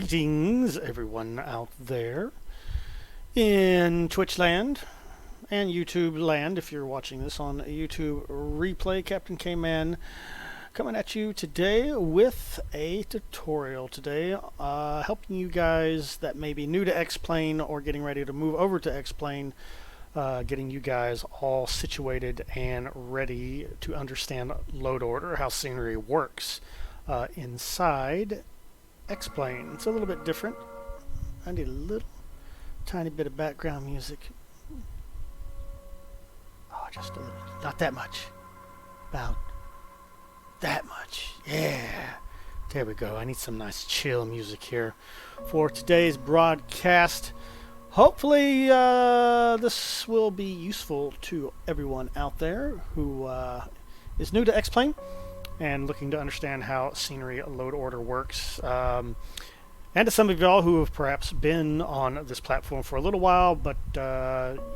Greetings, everyone out there in Twitch land and YouTube land. If you're watching this on YouTube replay, Captain K-Man coming at you today with a tutorial today, helping you guys that may be new to X-Plane or getting ready to move over to X-Plane, getting you guys all situated and ready to understand load order, how scenery works inside X-Plane. It's a little bit different. I need a little tiny bit of background music. Oh, just a little. Not that much. About that much. Yeah. There we go. I need some nice chill music here for today's broadcast. Hopefully this will be useful to everyone out there who is new to X-Plane and looking to understand how scenery load order works. And to some of y'all who have perhaps been on this platform for a little while, but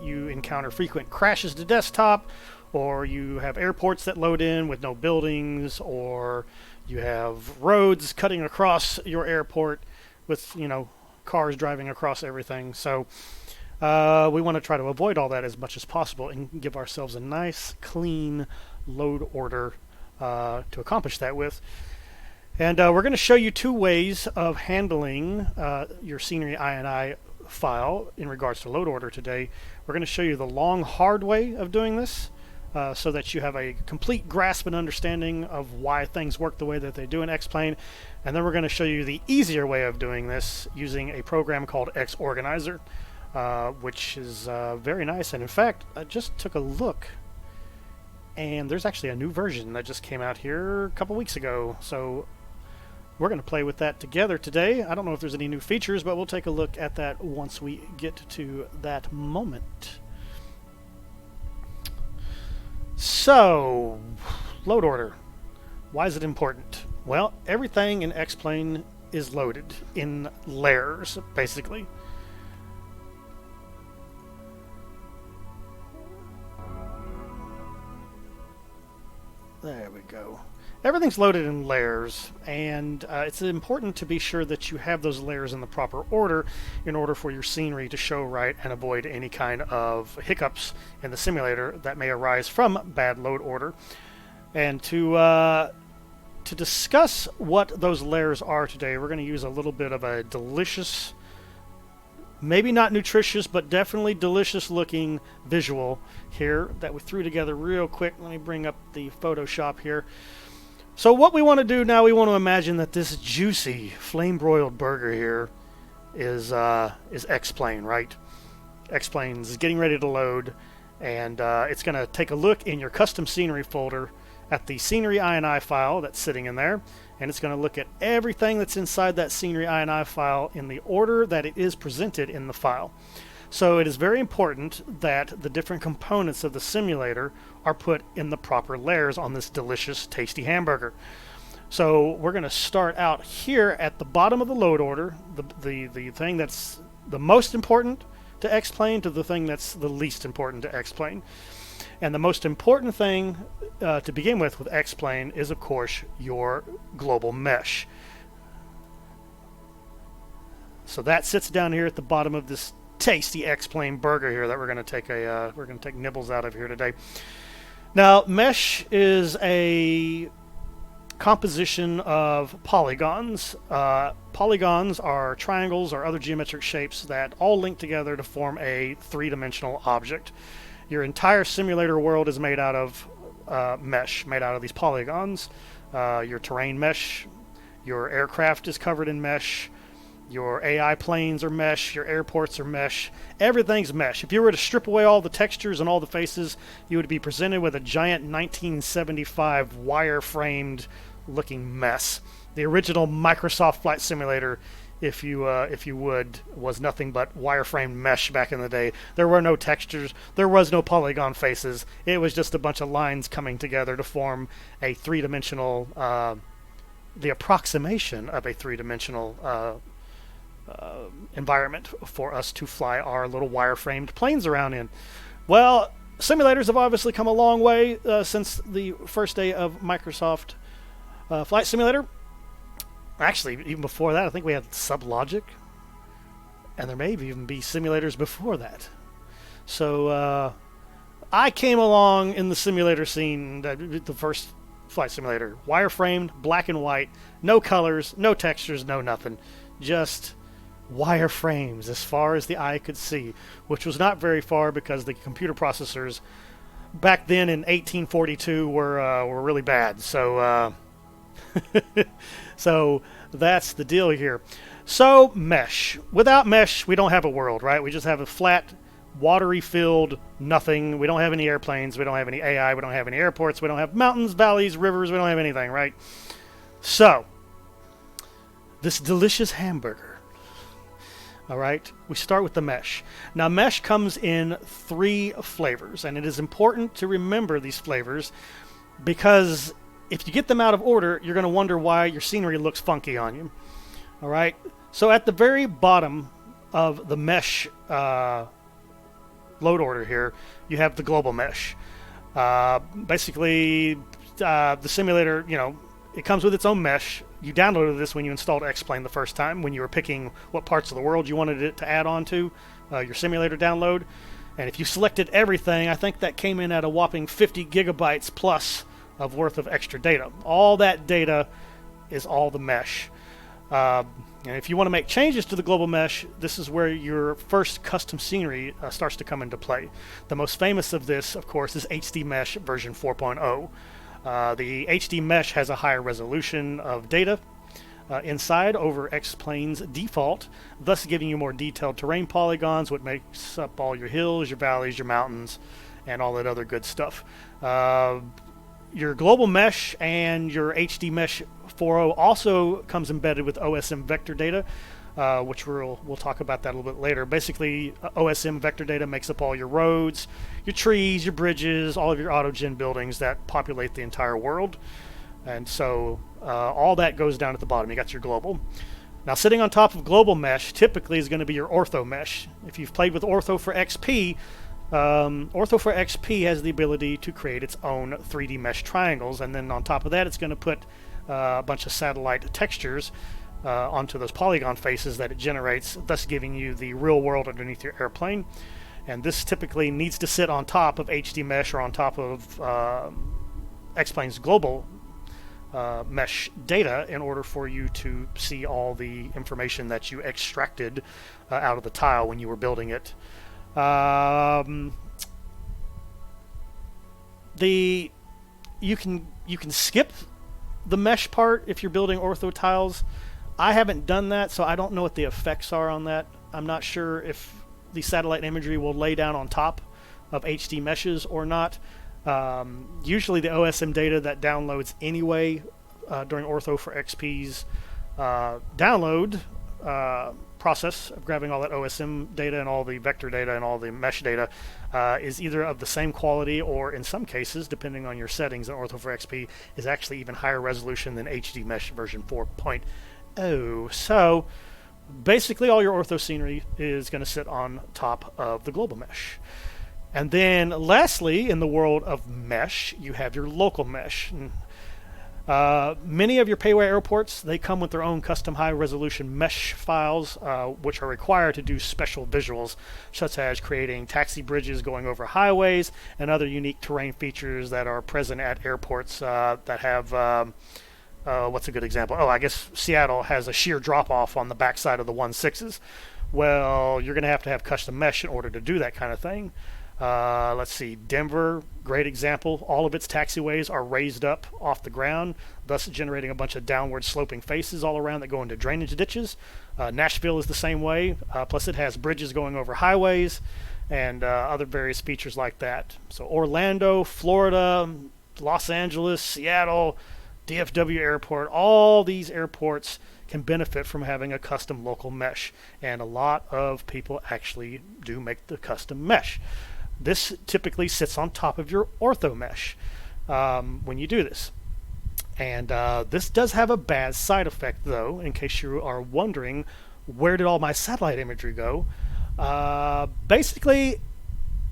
you encounter frequent crashes to desktop, or you have airports that load in with no buildings, or you have roads cutting across your airport with, you know, cars driving across everything. So we want to try to avoid all that as much as possible and give ourselves a nice, clean load order to accomplish that with. And we're going to show you two ways of handling your scenery INI file in regards to load order today. We're going to show you the long, hard way of doing this so that you have a complete grasp and understanding of why things work the way that they do in X-Plane. And then we're going to show you the easier way of doing this using a program called xOrganizer, which is very nice. And in fact, I just took a look, and there's actually a new version that just came out here a couple weeks ago. So we're going to play with that together today. I don't know if there's any new features, but we'll take a look at that once we get to that moment. So, load order. Why is it important? Well, everything in X-Plane is loaded in layers, basically. There we go. Everything's loaded in layers, and it's important to be sure that you have those layers in the proper order in order for your scenery to show right and avoid any kind of hiccups in the simulator that may arise from bad load order. And to discuss what those layers are today, we're going to use a little bit of a delicious, maybe not nutritious, but definitely delicious looking visual here that we threw together real quick. Let me bring up the Photoshop here. So what we want to do now, we want to imagine that this juicy flame-broiled burger here is X-Plane, right? X-Plane is getting ready to load, and it's going to take a look in your custom scenery folder at the scenery INI file that's sitting in there, and it's going to look at everything that's inside that scenery INI file in the order that it is presented in the file. So it is very important that the different components of the simulator are put in the proper layers on this delicious, tasty hamburger. So we're going to start out here at the bottom of the load order, the thing that's the most important to X-Plane to the thing that's the least important to X-Plane. And the most important thing to begin with X-Plane is, of course, your global mesh. So that sits down here at the bottom of this tasty X-Plane burger here that we're going to take nibbles out of here today. Now, mesh is a composition of polygons. Polygons are triangles or other geometric shapes that all link together to form a three-dimensional object. Your entire simulator world is made out of mesh, made out of these polygons. Your terrain mesh, your aircraft is covered in mesh, your AI planes are mesh, your airports are mesh, everything's mesh. If you were to strip away all the textures and all the faces, you would be presented with a giant 1975 wire-framed looking mess. The original Microsoft Flight Simulator, if you would, was nothing but wireframe mesh back in the day. There were no textures, there was no polygon faces, it was just a bunch of lines coming together to form a three-dimensional, the approximation of a three-dimensional environment for us to fly our little wireframed planes around in. Well, simulators have obviously come a long way since the first day of Microsoft Flight Simulator. Actually, even before that, I think we had SubLogic, and there may even be simulators before that. So I came along in the simulator scene, the first flight simulator, wireframed, black and white, no colors, no textures, no nothing, just wireframes as far as the eye could see, which was not very far because the computer processors back then in 1842 were really bad. So so that's the deal here. So mesh. Without mesh, we don't have a world, right? We just have a flat, watery filled nothing. We don't have any airplanes. We don't have any AI. We don't have any airports. We don't have mountains, valleys, rivers. We don't have anything, right? So this delicious hamburger. All right, we start with the mesh. Now, mesh comes in 3 flavors, and it is important to remember these flavors because if you get them out of order, you're going to wonder why your scenery looks funky on you. All right, so at the very bottom of the mesh load order here, you have the global mesh. Basically, the simulator, it comes with its own mesh. You downloaded this when you installed X-Plane the first time, when you were picking what parts of the world you wanted it to add on to your simulator download. And if you selected everything, I think that came in at a whopping 50 gigabytes plus of worth of extra data. All that data is all the mesh. And if you want to make changes to the global mesh, this is where your first custom scenery starts to come into play. The most famous of this, of course, is HD Mesh version 4.0. The HD Mesh has a higher resolution of data inside over X-Plane's default, thus giving you more detailed terrain polygons, what makes up all your hills, your valleys, your mountains, and all that other good stuff. Your global mesh and your HD Mesh 4.0 also comes embedded with OSM vector data, which we'll talk about that a little bit later. Basically, OSM vector data makes up all your roads, your trees, your bridges, all of your autogen buildings that populate the entire world. And so all that goes down at the bottom. You got your global. Now, sitting on top of global mesh typically is going to be your ortho mesh. If you've played with Ortho for XP, Ortho for XP has the ability to create its own 3D mesh triangles, and then on top of that, it's going to put a bunch of satellite textures onto those polygon faces that it generates, thus giving you the real world underneath your airplane. And this typically needs to sit on top of HD Mesh or on top of X-Plane's global mesh data in order for you to see all the information that you extracted out of the tile when you were building it. You can skip the mesh part if you're building ortho tiles. I haven't done that, so I don't know what the effects are on that. I'm not sure if the satellite imagery will lay down on top of HD meshes or not. Usually the OSM data that downloads anyway during Ortho for XP's download process of grabbing all that OSM data and all the vector data and all the mesh data is either of the same quality or in some cases, depending on your settings in Ortho for XP, is actually even higher resolution than HD Mesh version 4.0. So basically all your ortho scenery is going to sit on top of the global mesh. And then lastly, in the world of mesh, you have your local mesh. Many of your payway airports, they come with their own custom high-resolution mesh files, which are required to do special visuals, such as creating taxi bridges going over highways and other unique terrain features that are present at airports that have, what's a good example? Oh, I guess Seattle has a sheer drop-off on the backside of the 1.6s. Well, you're going to have custom mesh in order to do that kind of thing. Let's see, Denver, great example. All of its taxiways are raised up off the ground, thus generating a bunch of downward sloping faces all around that go into drainage ditches. Nashville is the same way, plus it has bridges going over highways and other various features like that. So Orlando, Florida, Los Angeles, Seattle, DFW Airport, all these airports can benefit from having a custom local mesh, and a lot of people actually do make the custom mesh. This typically sits on top of your ortho mesh when you do this. And this does have a bad side effect, though, in case you are wondering, where did all my satellite imagery go? Basically,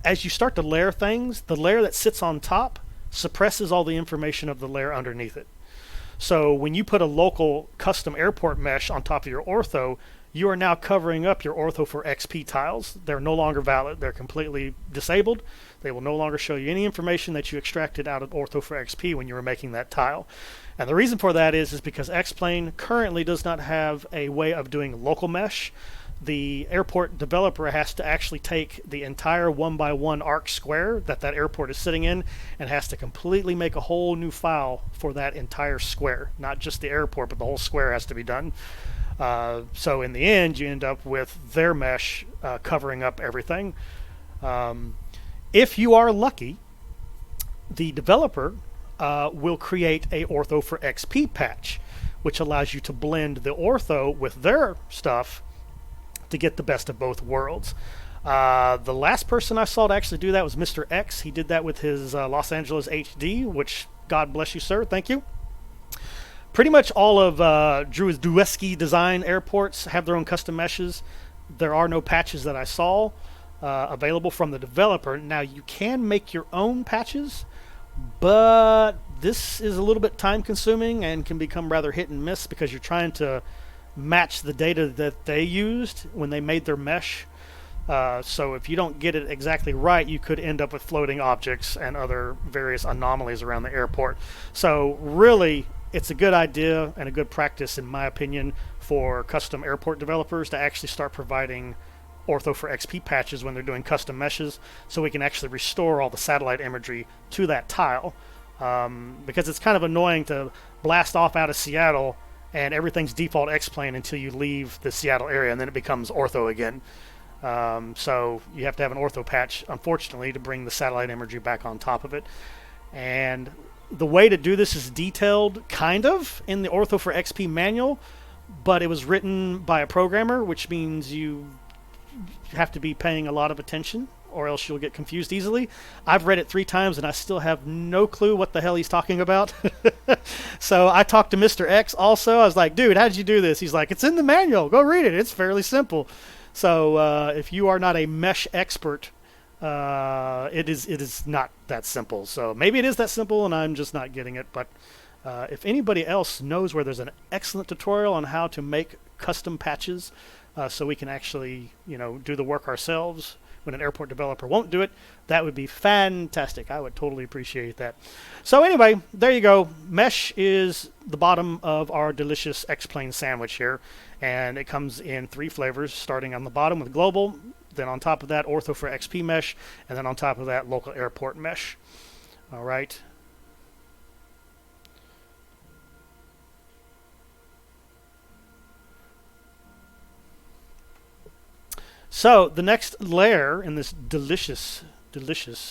as you start to layer things, the layer that sits on top suppresses all the information of the layer underneath it. So when you put a local custom airport mesh on top of your ortho, you are now covering up your ortho for XP tiles. They're no longer valid. They're completely disabled. They will no longer show you any information that you extracted out of ortho for XP when you were making that tile. And the reason for that is because X-Plane currently does not have a way of doing local mesh. The airport developer has to actually take the entire 1x1 arc square that airport is sitting in and has to completely make a whole new file for that entire square. Not just the airport, but the whole square has to be done. So in the end, you end up with their mesh covering up everything. If you are lucky, the developer will create a ortho for XP patch, which allows you to blend the ortho with their stuff to get the best of both worlds. The last person I saw to actually do that was Mr. X. He did that with his Los Angeles HD, which, God bless you, sir. Thank you. Pretty much all of Drewski design airports have their own custom meshes. There are no patches that I saw available from the developer. Now, you can make your own patches, but this is a little bit time consuming and can become rather hit and miss because you're trying to match the data that they used when they made their mesh. So if you don't get it exactly right, you could end up with floating objects and other various anomalies around the airport. So really, it's a good idea and a good practice, in my opinion, for custom airport developers to actually start providing ortho for XP patches when they're doing custom meshes, so we can actually restore all the satellite imagery to that tile. Because it's kind of annoying to blast off out of Seattle and everything's default X-plane until you leave the Seattle area, and then it becomes ortho again. So you have to have an ortho patch, unfortunately, to bring the satellite imagery back on top of it. And the way to do this is detailed, kind of, in the ortho for XP manual, but it was written by a programmer, which means you have to be paying a lot of attention, or else you'll get confused easily. I've read it 3 times, and I still have no clue what the hell he's talking about. So I talked to Mr. X also. I was like, dude, how did you do this? He's like, it's in the manual. Go read it. It's fairly simple. So if you are not a mesh expert, it is not that simple. So maybe it is that simple, and I'm just not getting it. But if anybody else knows where there's an excellent tutorial on how to make custom patches, so we can actually, do the work ourselves when an airport developer won't do it, that would be fantastic. I would totally appreciate that. So anyway, there you go. Mesh is the bottom of our delicious X-plane sandwich here, and it comes in 3 flavors, starting on the bottom with global, then on top of that ortho for XP mesh, and then on top of that local airport mesh. All right. So the next layer in this delicious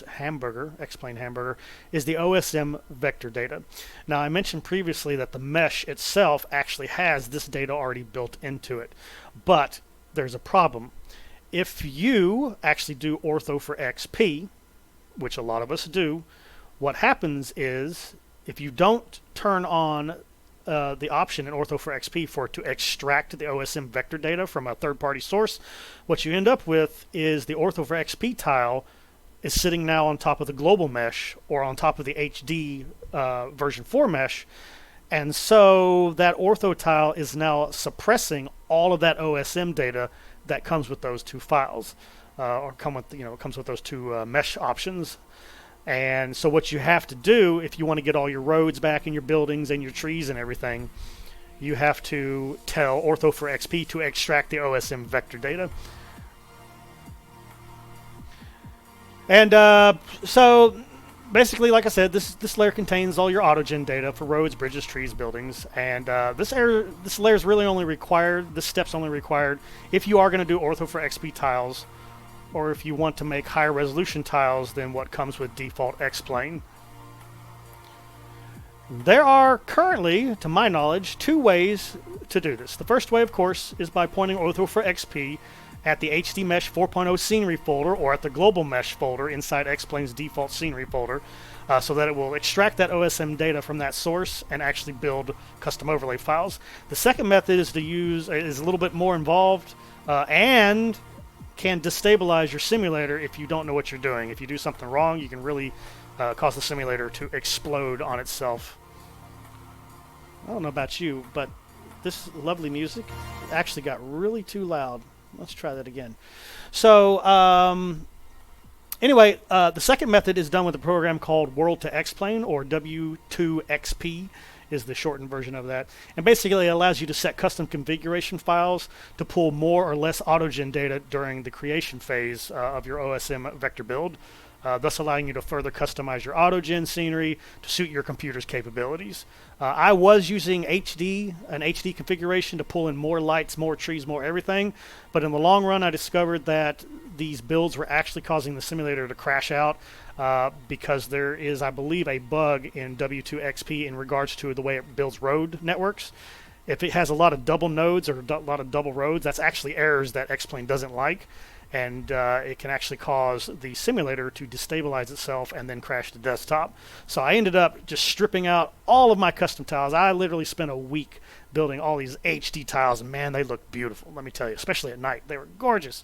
hamburger, X-plane hamburger, is the OSM vector data. Now, I mentioned previously that the mesh itself actually has this data already built into it, but there's a problem. If you actually do ortho for XP, which a lot of us do, what happens is if you don't turn on the option in ortho for XP for it to extract the OSM vector data from a third-party source, what you end up with is the ortho for XP tile is sitting now on top of the global mesh or on top of the HD version 4 mesh, and so that ortho tile is now suppressing all of that OSM data that comes with those 2 files, or comes with those 2 mesh options. And so what you have to do if you want to get all your roads back in your buildings and your trees and everything, you have to tell ortho for XP to extract the OSM vector data. And so basically, like I said, this layer contains all your autogen data for roads, bridges, trees, buildings, and this layer is really only required, this step's only required if you are going to do ortho for XP tiles, or if you want to make higher resolution tiles than what comes with default X-plane. There are currently, to my knowledge, 2 ways to do this. The first way, of course, is by pointing ortho for XP at the HD Mesh 4.0 scenery folder or at the global mesh folder inside X-plane's default scenery folder, so that it will extract that OSM data from that source and actually build custom overlay files. The second method is is a little bit more involved and can destabilize your simulator if you don't know what you're doing. If you do something wrong, you can really cause the simulator to explode on itself. I don't know about you, but this lovely music actually got really too loud. Let's try that again. So, anyway, the second method is done with a program called World to Xplane, or W2XP is the shortened version of that. And basically it allows you to set custom configuration files to pull more or less autogen data during the creation phase of your OSM vector build, thus allowing you to further customize your autogen scenery to suit your computer's capabilities. I was using an HD configuration to pull in more lights, more trees, more everything, but in the long run I discovered that these builds were actually causing the simulator to crash out because there is, I believe, a bug in W2XP in regards to the way it builds road networks. If it has a lot of double nodes or a lot of double roads, that's actually errors that Xplane doesn't like, and it can actually cause the simulator to destabilize itself and then crash the desktop. So I ended up just stripping out all of my custom tiles. I literally spent a week building all these HD tiles, and man, they look beautiful, let me tell you, especially at night. They were gorgeous.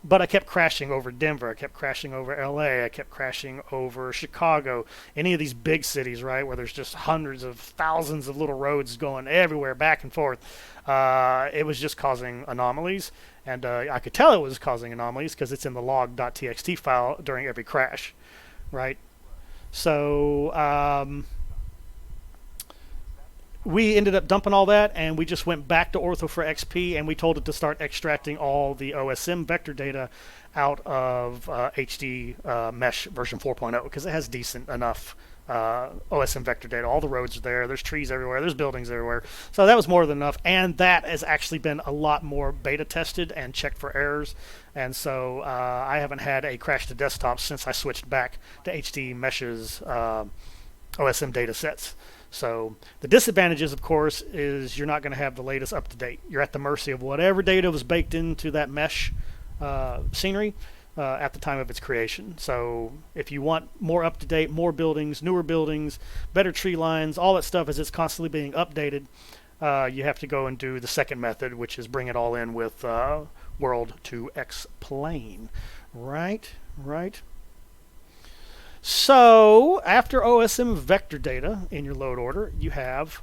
But I kept crashing over Denver, I kept crashing over LA, I kept crashing over Chicago, any of these big cities, right, where there's just hundreds of thousands of little roads going everywhere, back and forth. It was just causing anomalies, and I could tell it was causing anomalies because it's in the log.txt file during every crash, right? So we ended up dumping all that, and we just went back to Ortho for XP, and we told it to start extracting all the OSM vector data out of HD Mesh version 4.0 because it has decent enough OSM vector data. All the roads are there, there's trees everywhere, there's buildings everywhere. So that was more than enough, and that has actually been a lot more beta tested and checked for errors. And so I haven't had a crash to desktop since I switched back to HD Mesh's OSM data sets. So the disadvantages, of course, is you're not going to have the latest up-to-date. You're at the mercy of whatever data was baked into that mesh scenery at the time of its creation. So if you want more up-to-date, more buildings, newer buildings, better tree lines, all that stuff as it's constantly being updated, you have to go and do the second method, which is bring it all in with World to Xplane. Right. So after OSM vector data in your load order, you have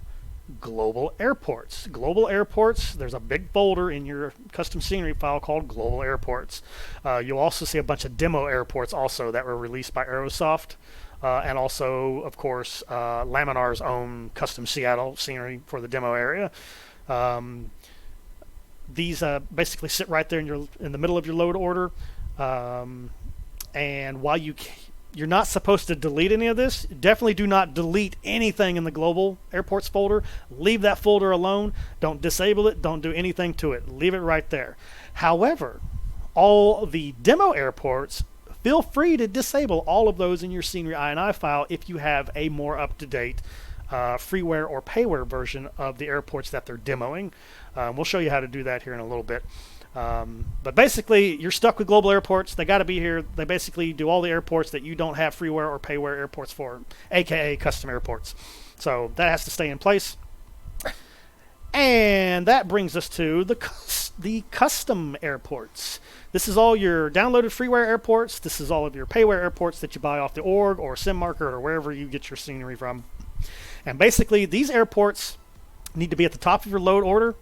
global airports. Global airports, there's a big folder in your custom scenery file called global airports. You'll also see a bunch of demo airports also that were released by Aerosoft. And also, of course, Laminar's own custom Seattle scenery for the demo area. These basically sit right there in the middle of your load order. And while you're not supposed to delete any of this, definitely do not delete anything in the global airports folder. Leave that folder alone. Don't disable it. Don't do anything to it. Leave it right there. However, all the demo airports, feel free to disable all of those in your scenery INI file if you have a more up-to-date freeware or payware version of the airports that they're demoing. We'll show you how to do that here in a little bit. But basically, you're stuck with global airports. They got to be here. They basically do all the airports that you don't have freeware or payware airports for, aka custom airports. So that has to stay in place. And that brings us to the custom airports. This is all your downloaded freeware airports. This is all of your payware airports that you buy off the org or SimMarket or wherever you get your scenery from. And basically, these airports need to be at the top of your load order.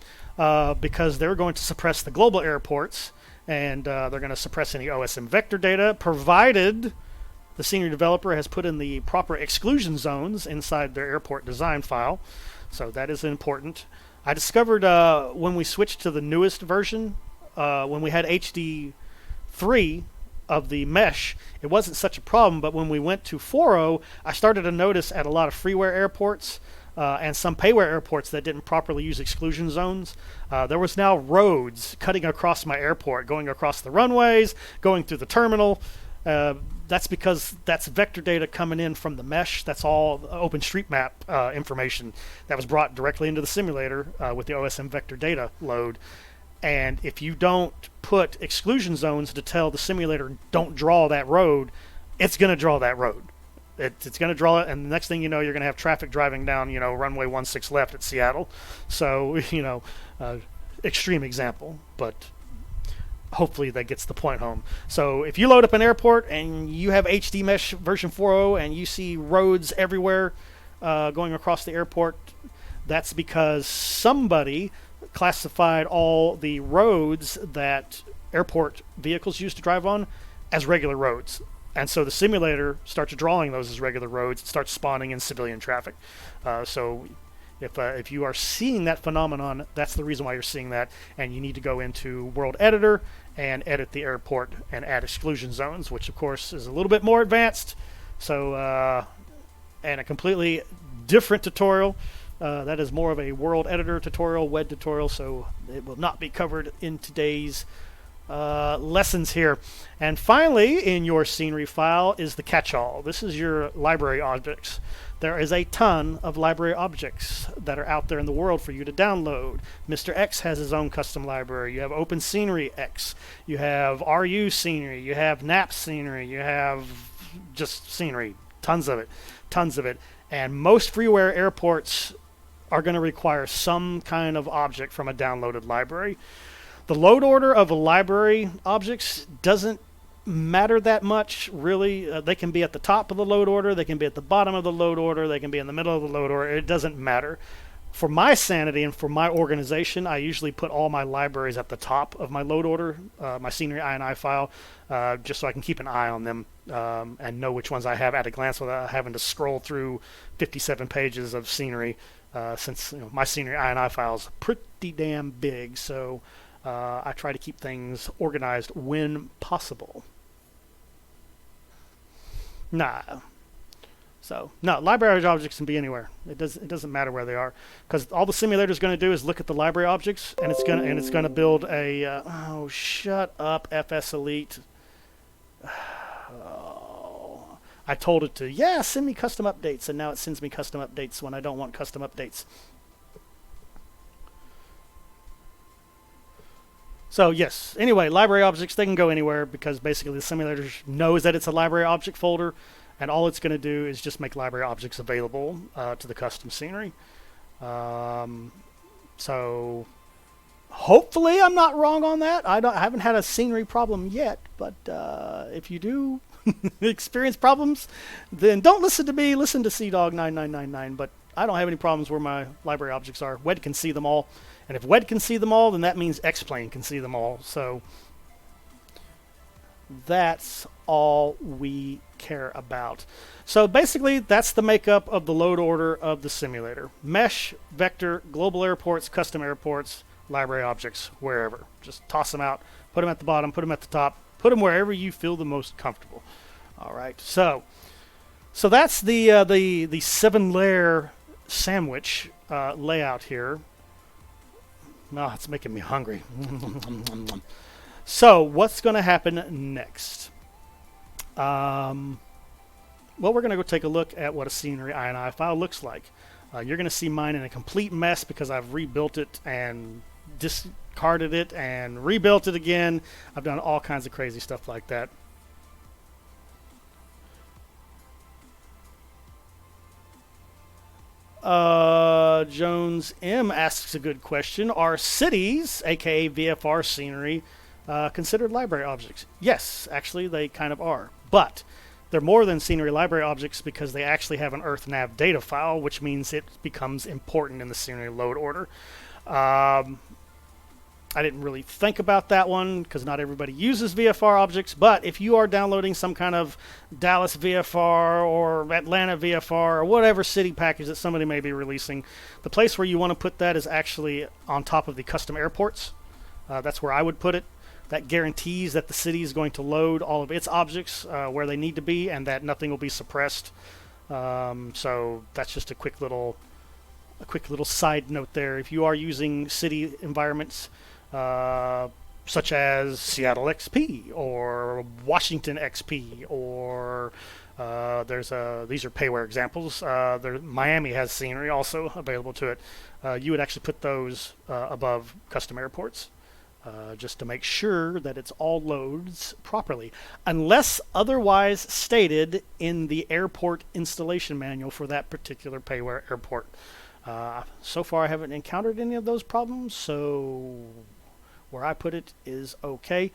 Because they're going to suppress the global airports, and they're going to suppress any OSM vector data, provided the senior developer has put in the proper exclusion zones inside their airport design file. So that is important. I discovered when we switched to the newest version, when we had HD3 of the mesh, it wasn't such a problem, but when we went to 4.0, I started to notice at a lot of freeware airports and some payware airports that didn't properly use exclusion zones. There was now roads cutting across my airport, going across the runways, going through the terminal. That's because that's vector data coming in from the mesh. That's all OpenStreetMap information that was brought directly into the simulator with the OSM vector data load. And if you don't put exclusion zones to tell the simulator don't draw that road, it's going to draw that road. It's going to draw it, and the next thing you know, you're going to have traffic driving down, runway 16 left at Seattle. So, extreme example, but hopefully that gets the point home. So if you load up an airport and you have HD Mesh version 4.0 and you see roads everywhere going across the airport, That's because somebody classified all the roads that airport vehicles used to drive on as regular roads. And so the simulator starts drawing those as regular roads. It starts spawning in civilian traffic. So if you are seeing that phenomenon, that's the reason why you're seeing that. And you need to go into World Editor and edit the airport and add exclusion zones, which of course is a little bit more advanced. So and a completely different tutorial. That is more of a World Editor tutorial, web tutorial, so it will not be covered in today's lessons here. And finally, in your scenery file is the catch-all. This is your library objects. There is a ton of library objects that are out there in the world for you to download. Mr. X has his own custom library. You have Open Scenery X. You have RU Scenery. You have NAP Scenery. You have just scenery. Tons of it. Tons of it. And most freeware airports are going to require some kind of object from a downloaded library. The load order of a library objects doesn't matter that much, really. They can be at the top of the load order, they can be at the bottom of the load order, they can be in the middle of the load order. It doesn't matter. For my sanity and for my organization, I usually put all my libraries at the top of my load order, my scenery INI file, just so I can keep an eye on them and know which ones I have at a glance without having to scroll through 57 pages of scenery, since my scenery INI file is pretty damn big. So I try to keep things organized when possible. No, library objects can be anywhere. It doesn't matter where they are, because all the simulator is going to do is look at the library objects, and it's going to build a oh, shut up, FS Elite. Oh, I told it to send me custom updates, and now it sends me custom updates when I don't want custom updates. So yes, anyway, library objects, they can go anywhere because basically the simulator knows that it's a library object folder, and all it's going to do is just make library objects available to the custom scenery. So hopefully I'm not wrong on that. I haven't had a scenery problem yet, but if you do experience problems, then don't listen to me. Listen to CDog9999. But I don't have any problems where my library objects are. WED can see them all. And if WED can see them all, then that means X-Plane can see them all. So that's all we care about. So basically, that's the makeup of the load order of the simulator. Mesh, vector, global airports, custom airports, library objects, wherever. Just toss them out, put them at the bottom, put them at the top, put them wherever you feel the most comfortable. All right, so that's the 7-layer sandwich layout here. No, it's making me hungry. So, what's going to happen next? Well, we're going to go take a look at what a scenery INI file looks like. You're going to see mine in a complete mess because I've rebuilt it and discarded it and rebuilt it again. I've done all kinds of crazy stuff like that. Jones M asks a good question. Are cities, aka VFR scenery, considered library objects? Yes, actually they kind of are. But they're more than scenery library objects because they actually have an EarthNav data file, which means it becomes important in the scenery load order. I didn't really think about that one because not everybody uses VFR objects, but if you are downloading some kind of Dallas VFR or Atlanta VFR or whatever city package that somebody may be releasing, the place where you want to put that is actually on top of the custom airports. That's where I would put it. That guarantees that the city is going to load all of its objects where they need to be and that nothing will be suppressed. So that's just a quick little side note there. If you are using city environments, such as Seattle XP or Washington XP, or these are payware examples. Miami has scenery also available to it. You would actually put those above custom airports, just to make sure that it's all loads properly, unless otherwise stated in the airport installation manual for that particular payware airport. So far I haven't encountered any of those problems, so where I put it is okay.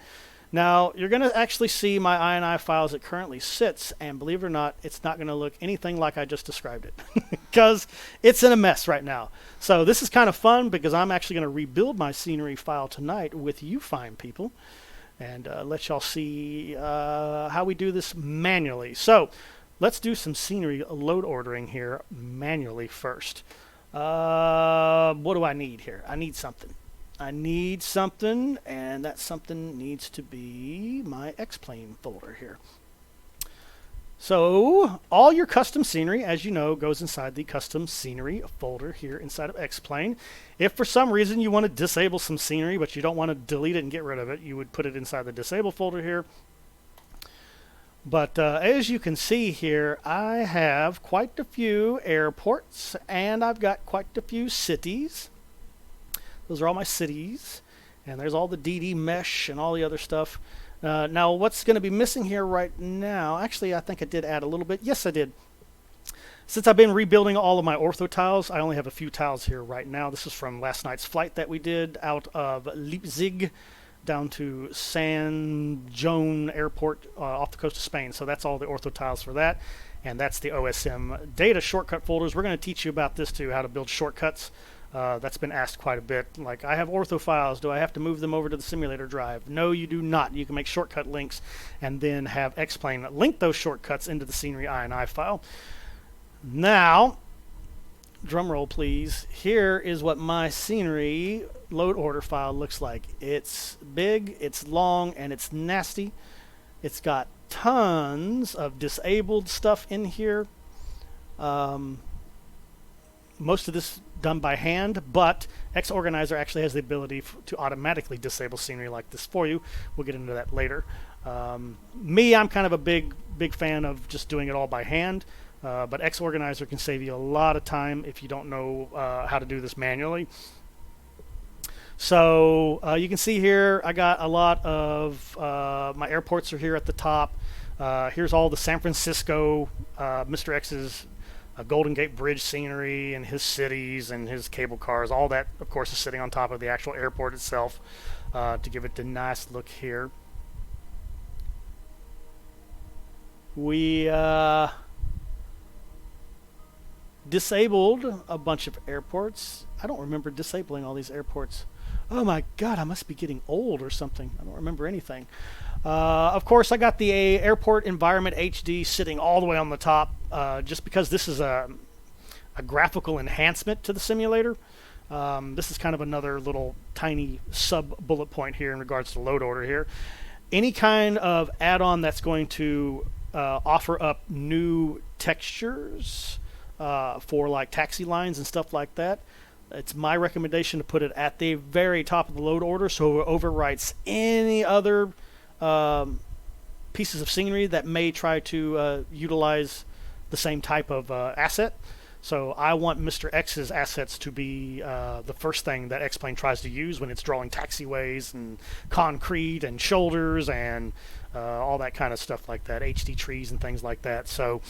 Now, you're going to actually see my INI file as it currently sits, and believe it or not, it's not going to look anything like I just described it, because it's in a mess right now. So this is kind of fun, because I'm actually going to rebuild my scenery file tonight with you fine people, and let y'all see how we do this manually. So let's do some scenery load ordering here manually first. What do I need here? I need something. And that something needs to be my X-Plane folder here. So all your custom scenery, as you know, goes inside the custom scenery folder here inside of X-Plane. If for some reason you want to disable some scenery, but you don't want to delete it and get rid of it, you would put it inside the disable folder here. But as you can see here, I have quite a few airports, and I've got quite a few cities. Those are all my cities, and there's all the DD mesh and all the other stuff. Now, what's going to be missing here right now, actually, I think I did add a little bit. Yes, I did. Since I've been rebuilding all of my ortho tiles, I only have a few tiles here right now. This is from last night's flight that we did out of Leipzig down to San Joan Airport off the coast of Spain. So that's all the ortho tiles for that, and that's the OSM data shortcut folders. We're going to teach you about this too, how to build shortcuts. That's been asked quite a bit. Like, I have ortho files. Do I have to move them over to the simulator drive? No, you do not. You can make shortcut links and then have X-Plane link those shortcuts into the scenery INI file. Now, drum roll please. Here is what my scenery load order file looks like. It's big, it's long, and it's nasty. It's got tons of disabled stuff in here. Most of this done by hand, but xOrganizer actually has the ability to automatically disable scenery like this for you. We'll get into that later. I'm kind of a big fan of just doing it all by hand, but xOrganizer can save you a lot of time if you don't know how to do this manually. So you can see here I got a lot of my airports are here at the top. Here's all the San Francisco Mr. X's Golden Gate Bridge scenery and his cities and his cable cars. All that, of course, is sitting on top of the actual airport itself to give it the nice look here. We disabled a bunch of airports. I don't remember disabling all these airports. Oh my God, I must be getting old or something. I don't remember anything. Of course, I got the Airport Environment HD sitting all the way on the top, just because this is a graphical enhancement to the simulator. This is kind of another little tiny sub-bullet point here in regards to load order here. Any kind of add-on that's going to offer up new textures for like taxi lines and stuff like that, it's my recommendation to put it at the very top of the load order so it overwrites any other pieces of scenery that may try to utilize the same type of asset. So I want Mr. X's assets to be the first thing that X-Plane tries to use when it's drawing taxiways and concrete and shoulders and all that kind of stuff like that, HD trees and things like that. So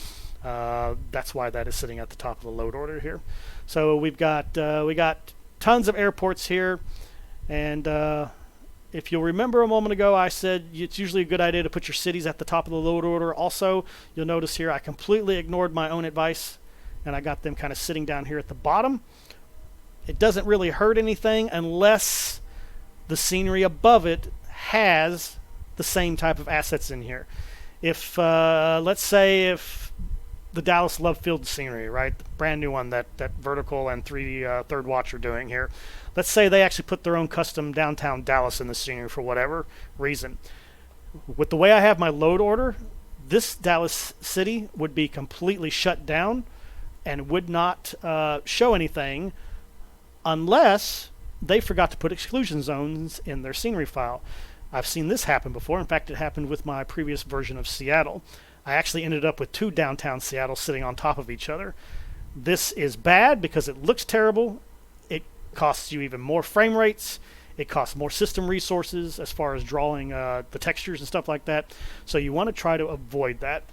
that's why that is sitting at the top of the load order here. So we got tons of airports here, and if you'll remember a moment ago, I said it's usually a good idea to put your cities at the top of the load order. Also, you'll notice here I completely ignored my own advice, and I got them kind of sitting down here at the bottom. It doesn't really hurt anything unless the scenery above it has the same type of assets in here. If let's say if the Dallas Love Field scenery, right, the brand new one that Vertical and Third Watch are doing here, let's say they actually put their own custom downtown Dallas in the scenery for whatever reason. With the way I have my load order, this Dallas city would be completely shut down and would not show anything unless they forgot to put exclusion zones in their scenery file. I've seen this happen before. In fact, it happened with my previous version of Seattle. I actually ended up with two downtown Seattle sitting on top of each other. This is bad because it looks terrible. It costs you even more frame rates. It costs more system resources as far as drawing the textures and stuff like that. So you want to try to avoid that.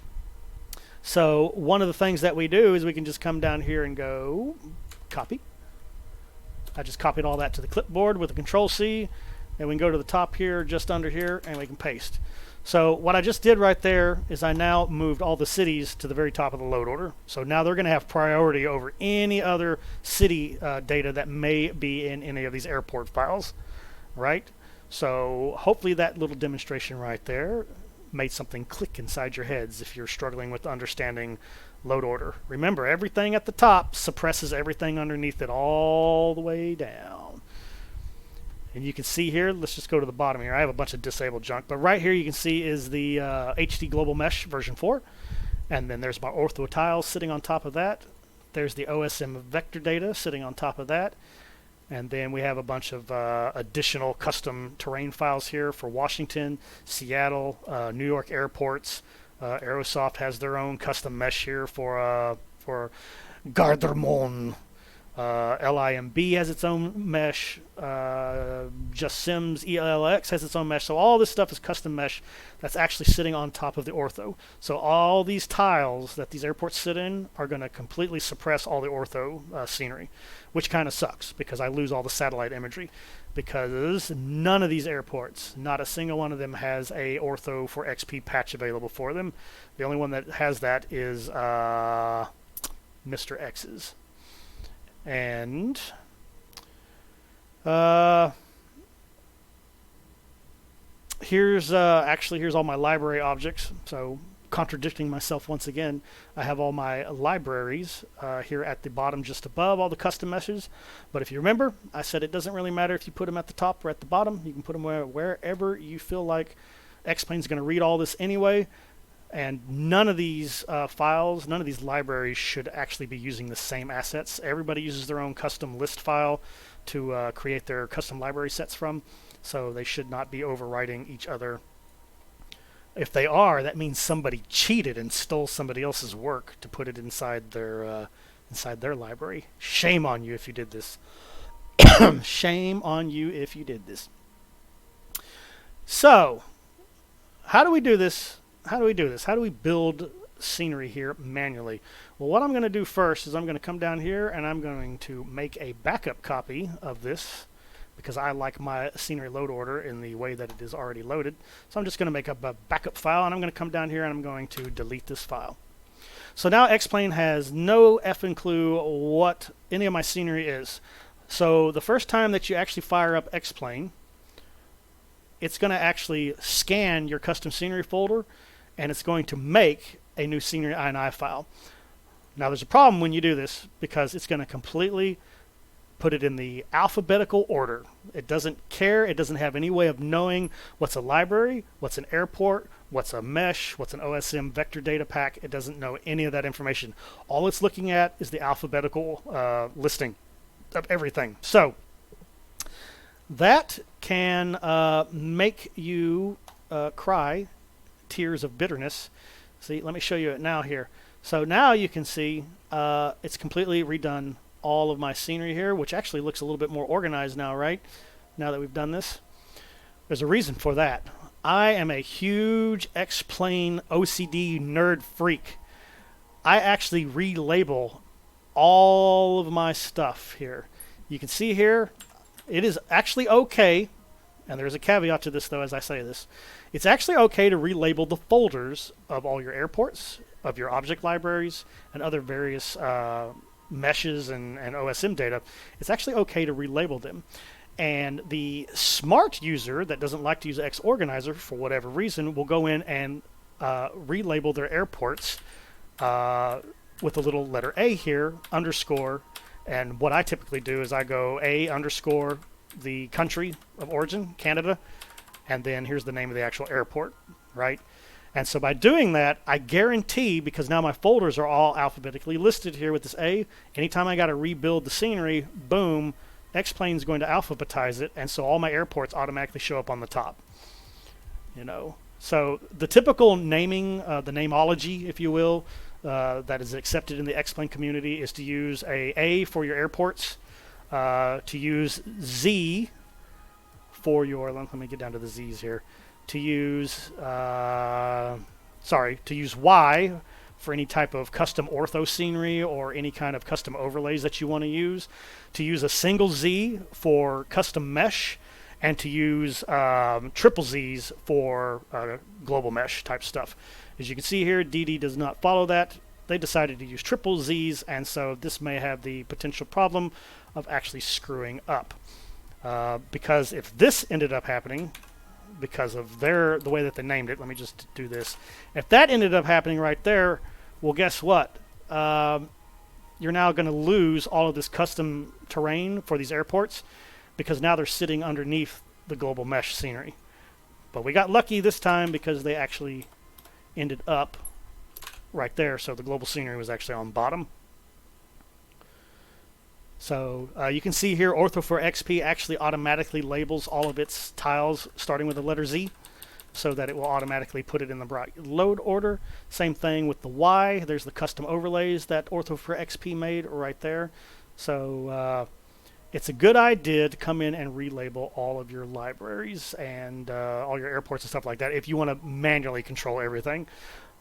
So one of the things that we do is we can just come down here and go copy. I just copied all that to the clipboard with a Control-C, and we can go to the top here, just under here, and we can paste. So what I just did right there is I now moved all the cities to the very top of the load order. So now they're going to have priority over any other city data that may be in any of these airport files, right? So hopefully that little demonstration right there made something click inside your heads if you're struggling with understanding load order. Remember, everything at the top suppresses everything underneath it all the way down. And you can see here, let's just go to the bottom here. I have a bunch of disabled junk, but right here you can see is the HD Global Mesh version 4. And then there's my ortho tiles sitting on top of that. There's the OSM vector data sitting on top of that. And then we have a bunch of additional custom terrain files here for Washington, Seattle, New York airports. Aerosoft has their own custom mesh here for Gardermoen. LIMB has its own mesh. Just Sims ELX has its own mesh. So all this stuff is custom mesh that's actually sitting on top of the ortho. So all these tiles that these airports sit in are going to completely suppress all the ortho scenery, which kind of sucks because I lose all the satellite imagery. Because none of these airports, not a single one of them, has a ortho for XP patch available for them. The only one that has that is Mr. X's. And here's all my library objects. So contradicting myself once again, I have all my libraries here at the bottom just above all the custom meshes. But if you remember, I said it doesn't really matter if you put them at the top or at the bottom. You can put them wherever you feel like. X-Plane's going to read all this anyway. And none of these files, none of these libraries should actually be using the same assets. Everybody uses their own custom list file to create their custom library sets from, so they should not be overwriting each other. If they are, that means somebody cheated and stole somebody else's work to put it inside their library. Shame on you if you did this. Shame on you if you did this. So, how do we do this? How do we build scenery here manually? Well, what I'm going to do first is I'm going to come down here and I'm going to make a backup copy of this because I like my scenery load order in the way that it is already loaded. So I'm just going to make up a backup file and I'm going to come down here and I'm going to delete this file. So now X-Plane has no effing clue what any of my scenery is. So the first time that you actually fire up X-Plane, it's going to actually scan your custom scenery folder and it's going to make a new scenery INI file. Now there's a problem when you do this because it's going to completely put it in the alphabetical order. It doesn't care. It doesn't have any way of knowing what's a library, what's an airport, what's a mesh, what's an OSM vector data pack. It doesn't know any of that information. All it's looking at is the alphabetical listing of everything. So that can make you cry tears of bitterness. See, let me show you it now here. So now you can see it's completely redone all of my scenery here, which actually looks a little bit more organized now, right? Now that we've done this. There's a reason for that. I am a huge X-Plane OCD nerd freak. I actually relabel all of my stuff here. You can see here, it is actually okay, and there's a caveat to this though as I say this, it's actually okay to relabel the folders of all your airports, of your object libraries, and other various meshes and OSM data. It's actually okay to relabel them. And the smart user that doesn't like to use xOrganizer for whatever reason will go in and relabel their airports with a little letter A here, underscore, and what I typically do is I go A underscore the country of origin, Canada, and then here's the name of the actual airport, right? And so by doing that, I guarantee, because now my folders are all alphabetically listed here with this A, anytime I got to rebuild the scenery, boom, X-Plane's going to alphabetize it, and so all my airports automatically show up on the top. You know, so the typical naming, the nameology, if you will, that is accepted in the X-Plane community is to use A for your airports, to use Z for your, let me get down to the Z's here, to use, to use Y for any type of custom ortho scenery or any kind of custom overlays that you want to use a single Z for custom mesh, and to use triple Z's for global mesh type stuff. As you can see here, DD does not follow that. They decided to use triple Z's, and so this may have the potential problem of actually screwing up. Because if this ended up happening, because of the way that they named it, let me just do this. If that ended up happening right there, well, guess what? You're now going to lose all of this custom terrain for these airports, because now they're sitting underneath the global mesh scenery. But we got lucky this time because they actually ended up right there, so the global scenery was actually on bottom. So you can see here Ortho for XP actually automatically labels all of its tiles starting with the letter Z, so that it will automatically put it in the brought load order. Same thing with the Y. There's the custom overlays that Ortho for XP made right there. So it's a good idea to come in and relabel all of your libraries and all your airports and stuff like that if you want to manually control everything.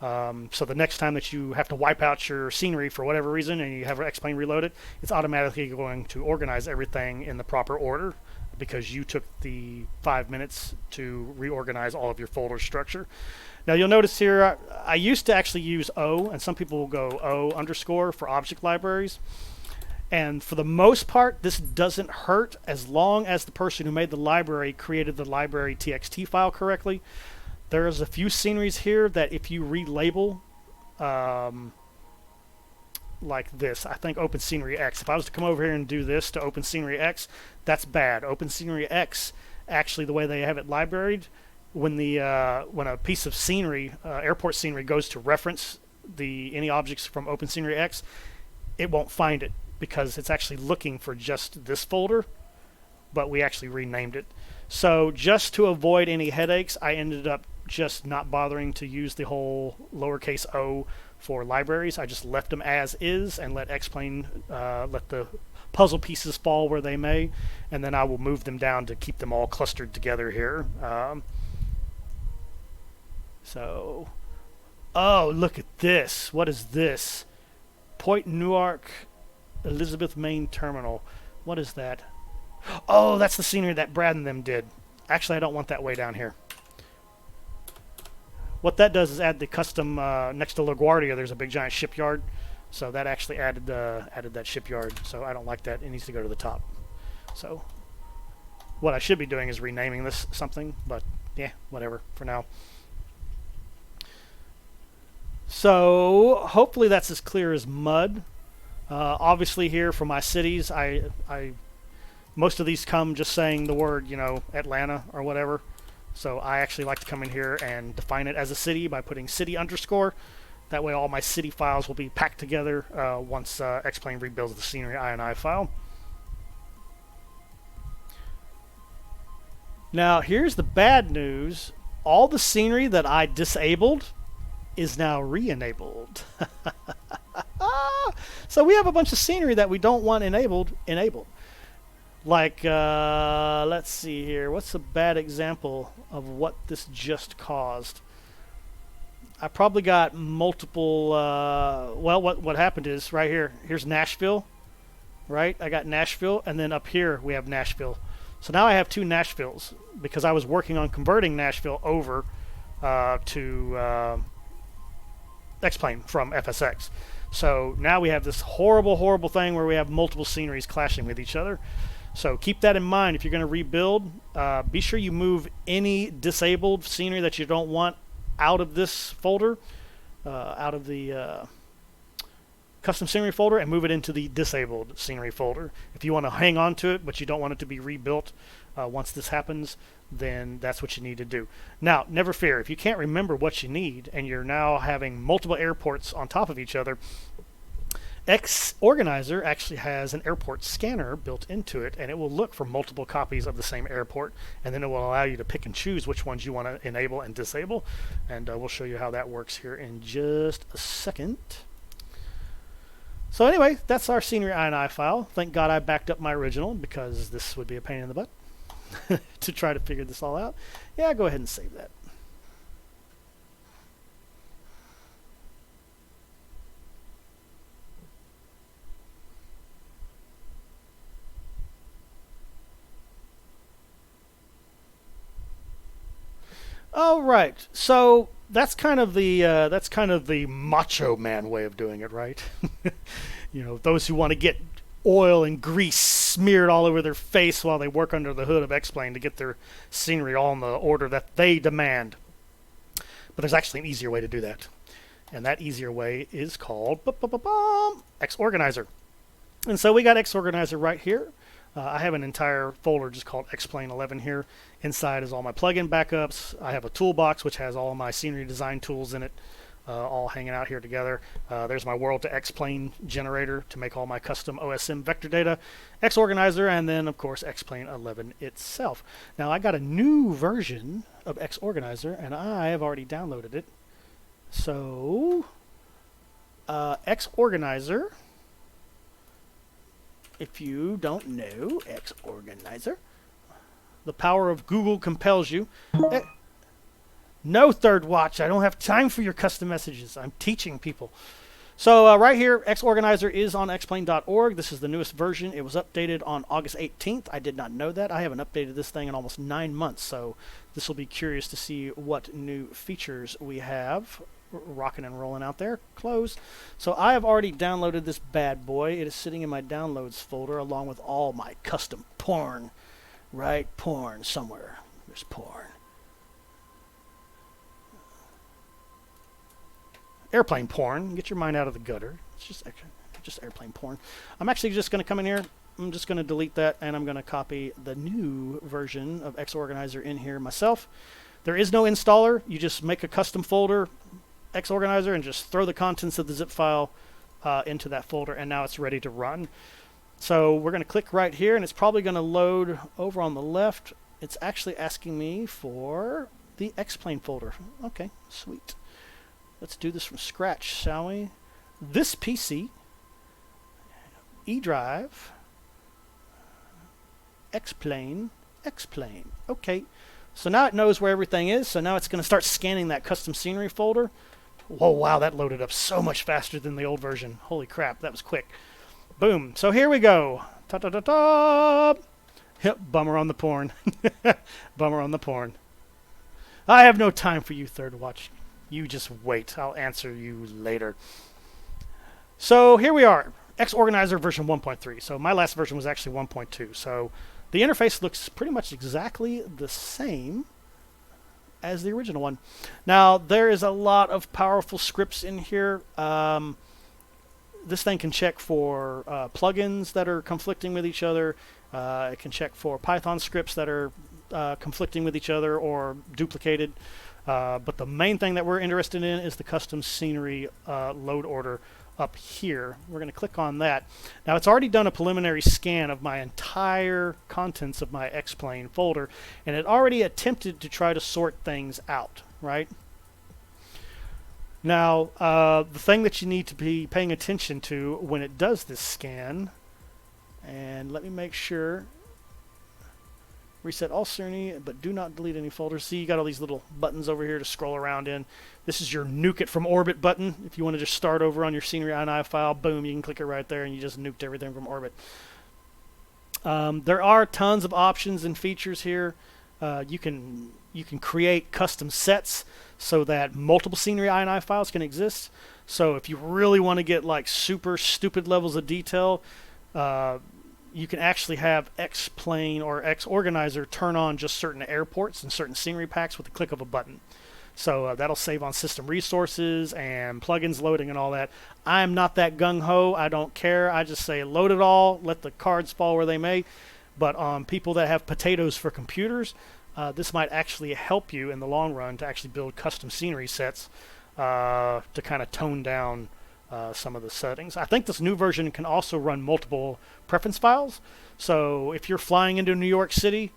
So the next time that you have to wipe out your scenery for whatever reason and you have X-Plane reloaded, it's automatically going to organize everything in the proper order because you took the 5 minutes to reorganize all of your folder structure. Now you'll notice here, I used to actually use O, and some people will go O_ for object libraries. And for the most part, this doesn't hurt as long as the person who made the library created the library TXT file correctly. There's a few sceneries here that if you relabel like this, I think Open Scenery X, if I was to come over here and do this to Open Scenery X, that's bad. Open Scenery X, actually the way they have it libraried, when a piece of scenery, airport scenery, goes to reference any objects from Open Scenery X, it won't find it because it's actually looking for just this folder, but we actually renamed it. So just to avoid any headaches, I ended up just not bothering to use the whole lowercase o for libraries. I just left them as is and let X-Plane let the puzzle pieces fall where they may, and then I will move them down to keep them all clustered together here. Oh, look at this. What is this? Point Newark Elizabeth Main Terminal. What is that? Oh, that's the scenery that Brad and them did. Actually, I don't want that way down here. What that does is add the custom next to LaGuardia. There's a big giant shipyard, so that actually added that shipyard. So I don't like that. It needs to go to the top. So what I should be doing is renaming this something, but yeah, whatever for now. So hopefully that's as clear as mud. Obviously here for my cities, most of these come just saying the word, Atlanta or whatever. So I actually like to come in here and define it as a city by putting city underscore. That way all my city files will be packed together once X-Plane rebuilds the scenery INI file. Now here's the bad news. All the scenery that I disabled is now re-enabled. So we have a bunch of scenery that we don't want enabled. Like, let's see here. What's a bad example of what this just caused? I probably got multiple, well, what happened is, right here, here's Nashville, right? I got Nashville, and then up here we have Nashville. So now I have two Nashvilles, because I was working on converting Nashville over to X-Plane from FSX. So now we have this horrible, horrible thing where we have multiple sceneries clashing with each other. So keep that in mind if you're going to rebuild. Be sure you move any disabled scenery that you don't want out of this folder, out of the custom scenery folder, and move it into the disabled scenery folder. If you want to hang on to it, but you don't want it to be rebuilt once this happens, then that's what you need to do. Now, never fear. If you can't remember what you need, and you're now having multiple airports on top of each other, xOrganizer actually has an airport scanner built into it, and it will look for multiple copies of the same airport, and then it will allow you to pick and choose which ones you want to enable and disable, and we'll show you how that works here in just a second. So anyway, that's our scenery INI file. Thank God I backed up my original, because this would be a pain in the butt to try to figure this all out. Yeah, go ahead and save that. All right. So that's kind of the macho man way of doing it, right? Those who want to get oil and grease smeared all over their face while they work under the hood of X-Plane to get their scenery all in the order that they demand. But there's actually an easier way to do that. And that easier way is called xOrganizer. And so we got xOrganizer right here. I have an entire folder just called X-Plane 11 here. Inside is all my plugin backups. I have a toolbox which has all of my scenery design tools in it, all hanging out here together. There's my world to X-Plane generator to make all my custom OSM vector data, xOrganizer, and then of course X-Plane 11 itself. Now I got a new version of xOrganizer and I have already downloaded it. So xOrganizer, if you don't know xOrganizer, the power of Google compels you. No, Third Watch, I don't have time for your custom messages. I'm teaching people. So right here, xOrganizer is on xplane.org. This is the newest version. It was updated on August 18th. I did not know that. I haven't updated this thing in almost 9 months, so this will be curious to see what new features we have rocking and rolling out there. Close. So I have already downloaded this bad boy. It is sitting in my downloads folder along with all my custom porn. Right? Porn somewhere. There's porn. Airplane porn. Get your mind out of the gutter. It's just airplane porn. I'm actually just going to come in here. I'm just going to delete that, and I'm going to copy the new version of xOrganizer in here myself. There is no installer. You just make a custom folder, xOrganizer, and just throw the contents of the zip file into that folder, and now it's ready to run. So we're going to click right here, and it's probably going to load over on the left. It's actually asking me for the X-Plane folder. Okay, sweet. Let's do this from scratch, shall we? This PC, E drive, X-Plane. Okay, so now it knows where everything is, so now it's going to start scanning that custom scenery folder. Whoa, wow, that loaded up so much faster than the old version. Holy crap, that was quick. Boom. So here we go. Ta-ta-ta-ta! Yep, bummer on the porn. Bummer on the porn. I have no time for you, Third Watch. You just wait. I'll answer you later. So here we are. xOrganizer version 1.3. So my last version was actually 1.2. So the interface looks pretty much exactly the same as the original one. Now, there is a lot of powerful scripts in here. This thing can check for plugins that are conflicting with each other. It can check for Python scripts that are conflicting with each other or duplicated. But the main thing that we're interested in is the custom scenery load order up here. We're going to click on that. Now, it's already done a preliminary scan of my entire contents of my X-Plane folder, and it already attempted to try to sort things out, right? Now, the thing that you need to be paying attention to when it does this scan, and let me make sure, reset all scenery, but do not delete any folders. See, you got all these little buttons over here to scroll around in. This is your nuke it from orbit button. If you want to just start over on your scenery INI file, boom, you can click it right there and you just nuked everything from orbit. There are tons of options and features here. You can create custom sets so that multiple scenery INI files can exist. So if you really want to get like super stupid levels of detail, you can actually have X-Plane or xOrganizer turn on just certain airports and certain scenery packs with the click of a button. So that'll save on system resources and plugins loading and all that. I'm not that gung-ho. I don't care. I just say load it all, let the cards fall where they may. But on people that have potatoes for computers, this might actually help you in the long run to actually build custom scenery sets to kind of tone down some of the settings. I think this new version can also run multiple preference files. So if you're flying into New York City,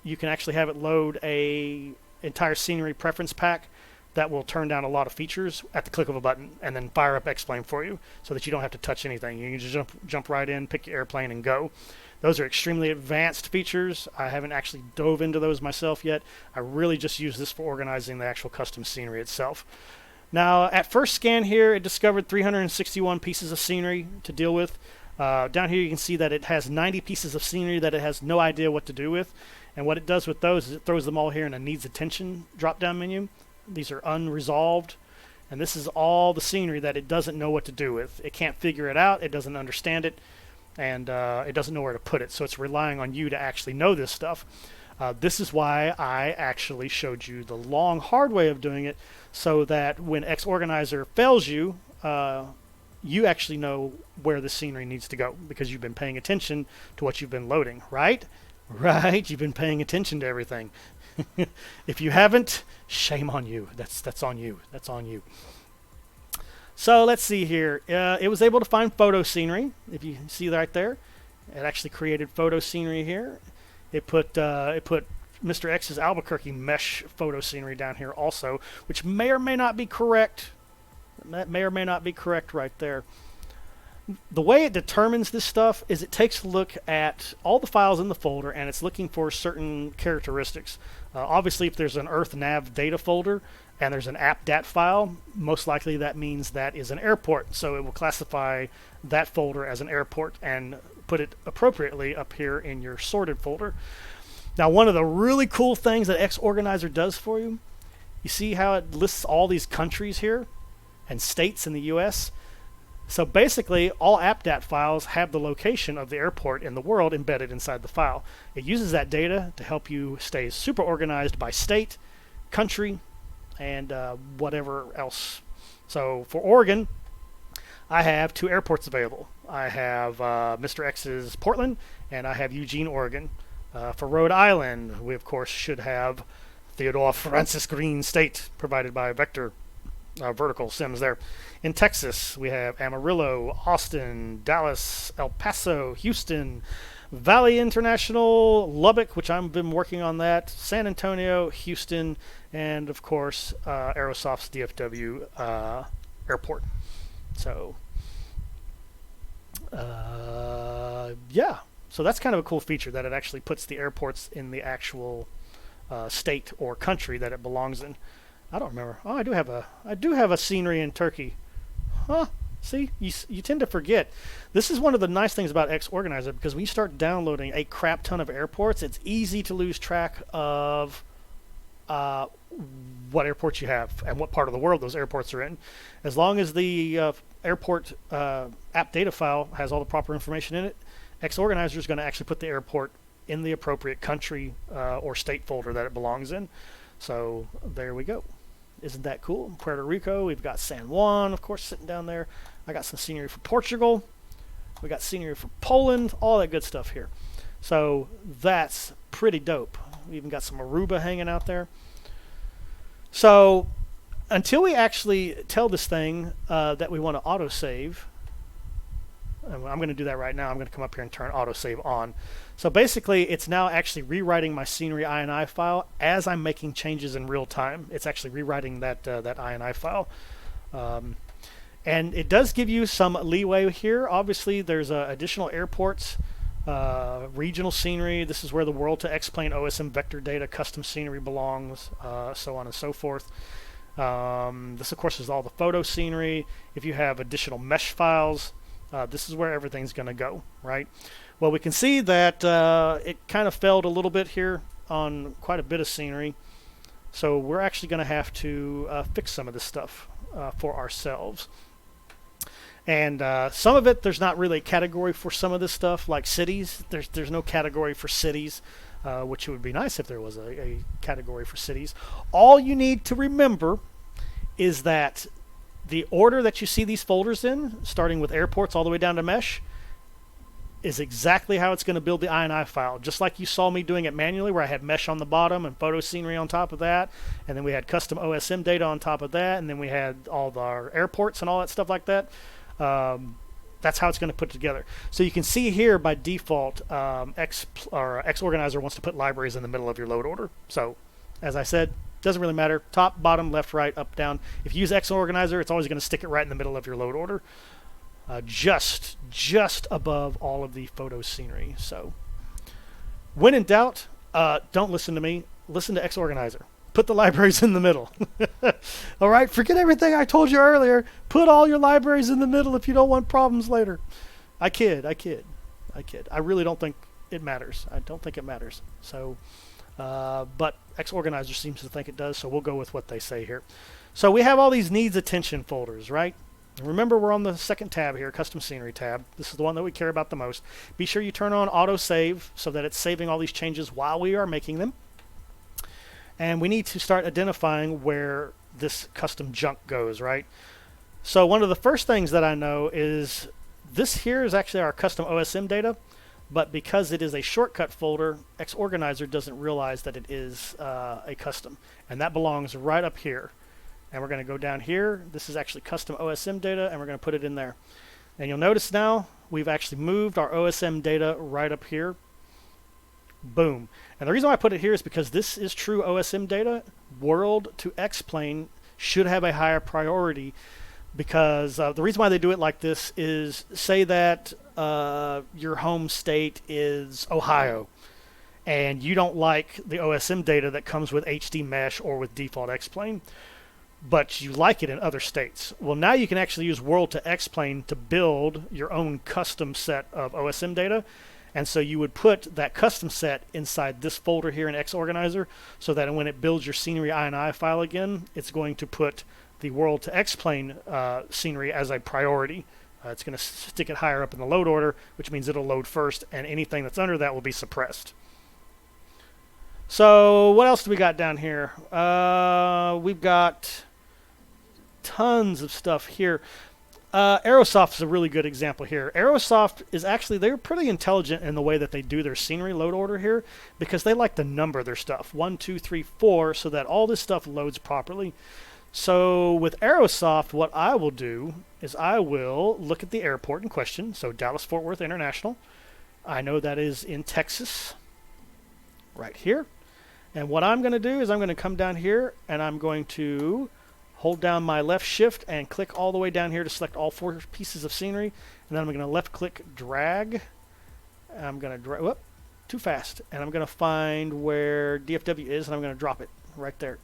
you can actually have it load a entire scenery preference pack that will turn down a lot of features at the click of a button and then fire up X-Plane for you so that you don't have to touch anything. You can just jump right in, pick your airplane, and go. Those are extremely advanced features. I haven't actually dove into those myself yet. I really just use this for organizing the actual custom scenery itself. Now, at first scan here, it discovered 361 pieces of scenery to deal with. Down here you can see that it has 90 pieces of scenery that it has no idea what to do with. And what it does with those is it throws them all here in a needs attention drop-down menu. These are unresolved. And this is all the scenery that it doesn't know what to do with. It can't figure it out. It doesn't understand it. And it doesn't know where to put it. So it's relying on you to actually know this stuff. This is why I actually showed you the long, hard way of doing it, so that when xOrganizer fails you, you actually know where the scenery needs to go because you've been paying attention to what you've been loading, right? Right, you've been paying attention to everything. If you haven't, shame on you. That's on you. That's on you. So let's see here. It was able to find photo scenery. If you see right there, it actually created photo scenery here. It put Mr. X's Albuquerque mesh photo scenery down here also, which may or may not be correct. That may or may not be correct right there. The way it determines this stuff is it takes a look at all the files in the folder and it's looking for certain characteristics. Obviously, if there's an Earth Nav data folder and there's an app.dat file, most likely that means that is an airport. So it will classify that folder as an airport and put it appropriately up here in your sorted folder. Now, one of the really cool things that xOrganizer does for you, you see how it lists all these countries here and states in the US? So basically, all app.dat files have the location of the airport in the world embedded inside the file. It uses that data to help you stay super organized by state, country, and whatever else. So for Oregon, I have 2 airports available. I have Mr. X's Portland, and I have Eugene, Oregon. For Rhode Island, we of course should have Theodore Francis Green State, provided by Vector Vertical Sims there. In Texas, we have Amarillo, Austin, Dallas, El Paso, Houston, Valley International, Lubbock, which I've been working on that, San Antonio, Houston, and of course Aerosoft's DFW airport. So yeah, so that's kind of a cool feature that it actually puts the airports in the actual state or country that it belongs in. I don't remember. Oh, I do have a scenery in Turkey. Huh? See, you tend to forget. This is one of the nice things about xOrganizer, because when you start downloading a crap ton of airports, it's easy to lose track of what airports you have and what part of the world those airports are in. As long as the airport app data file has all the proper information in it, xOrganizer is going to actually put the airport in the appropriate country or state folder that it belongs in. So there we go. Isn't that cool? Puerto Rico, we've got San Juan, of course, sitting down there. I got some scenery for Portugal. We got scenery for Poland, all that good stuff here. So that's pretty dope. We even got some Aruba hanging out there. So until we actually tell this thing that we want to autosave, I'm going to do that right now. I'm going to come up here and turn autosave on. So basically, it's now actually rewriting my scenery INI file as I'm making changes in real time. It's actually rewriting that INI file. And it does give you some leeway here. Obviously, there's additional airports, regional scenery. This is where the world to X-plane OSM vector data custom scenery belongs, so on and so forth. This, of course, is all the photo scenery. If you have additional mesh files, this is where everything's going to go, right? Well, we can see that it kind of failed a little bit here on quite a bit of scenery. So we're actually going to have to fix some of this stuff for ourselves. And some of it, there's not really a category for some of this stuff, like cities. There's no category for cities, which would be nice if there was a category for cities. All you need to remember is that the order that you see these folders in, starting with airports all the way down to mesh, is exactly how it's going to build the INI file. Just like you saw me doing it manually, where I had mesh on the bottom and photo scenery on top of that, and then we had custom OSM data on top of that, and then we had all of our airports and all that stuff like that. That's how it's going to put it together. So you can see here by default, xOrganizer wants to put libraries in the middle of your load order. So as I said, doesn't really matter. Top, bottom, left, right, up, down. If you use xOrganizer, it's always going to stick it right in the middle of your load order. Just above all of the photo scenery. So when in doubt, don't listen to me. Listen to xOrganizer. Put the libraries in the middle. All right, forget everything I told you earlier. Put all your libraries in the middle if you don't want problems later. I kid. I really don't think it matters. I don't think it matters. So, but xOrganizer seems to think it does, so we'll go with what they say here. So we have all these needs attention folders, right? And remember, we're on the second tab here, custom scenery tab. This is the one that we care about the most. Be sure you turn on auto save so that it's saving all these changes while we are making them. And we need to start identifying where this custom junk goes, right? So one of the first things that I know is this here is actually our custom OSM data, but because it is a shortcut folder, xOrganizer doesn't realize that it is a custom, and that belongs right up here. And we're going to go down here. This is actually custom OSM data, and we're going to put it in there. And you'll notice now we've actually moved our OSM data right up here. Boom. And the reason why I put it here is because this is true OSM data. World to X-plane should have a higher priority, because the reason why they do it like this is, say that your home state is Ohio, and you don't like the OSM data that comes with HD mesh or with default X-plane, but you like it in other states. Well, now you can actually use World to X-plane to build your own custom set of OSM data. And so you would put that custom set inside this folder here in xOrganizer, so that when it builds your scenery INI file again, it's going to put the World to X-plane scenery as a priority. It's going to stick it higher up in the load order, which means it'll load first, and anything that's under that will be suppressed. So what else do we got down here? We've got tons of stuff here. Aerosoft is a really good example here. Aerosoft is actually, they're pretty intelligent in the way that they do their scenery load order here, because they like to number their stuff 1, 2, 3, 4, so that all this stuff loads properly. So with Aerosoft, what I will do is I will look at the airport in question. So Dallas-Fort Worth International. I know that is in Texas, right here. And what I'm going to do is I'm going to come down here, and I'm going to hold down my left shift and click all the way down here to select all 4 pieces of scenery. And then I'm going to left click drag. I'm going to drag, whoop, too fast. And I'm going to find where DFW is, and I'm going to drop it right there.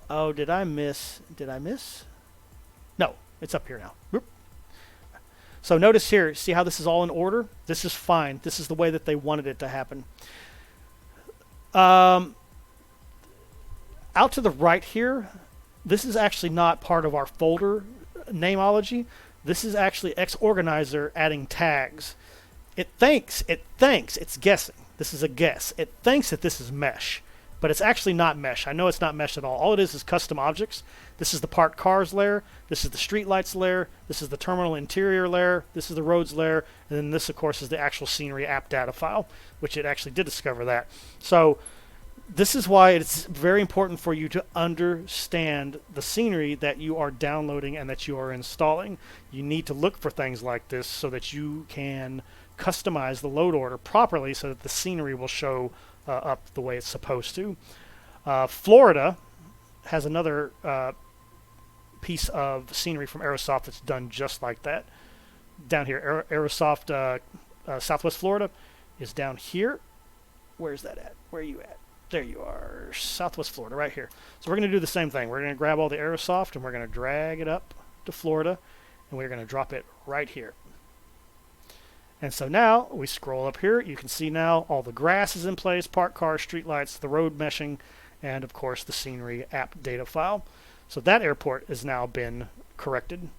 Oh, did I miss? Did I miss? No, it's up here now. Whoop. So notice here, see how this is all in order? This is fine. This is the way that they wanted it to happen. Out to the right here, this is actually not part of our folder nameology. This is actually xOrganizer adding tags. It thinks, it's guessing. This is a guess. It thinks that this is mesh, but it's actually not mesh. I know it's not mesh at all. All it is custom objects. This is the parked cars layer. This is the street lights layer. This is the terminal interior layer. This is the roads layer. And then this, of course, is the actual scenery app data file, which it actually did discover that. So this is why it's very important for you to understand the scenery that you are downloading and that you are installing. You need to look for things like this so that you can customize the load order properly so that the scenery will show up the way it's supposed to. Florida has another piece of scenery from Aerosoft that's done just like that. Down here, Aerosoft Southwest Florida is down here. Where's that at? Where are you at? There you are, Southwest Florida, right here. So we're going to do the same thing. We're going to grab all the Aerosoft and we're going to drag it up to Florida, and we're going to drop it right here. And so now we scroll up here. You can see now all the grass is in place, parked cars, street lights, the road meshing, and of course the scenery app data file. So that airport has now been corrected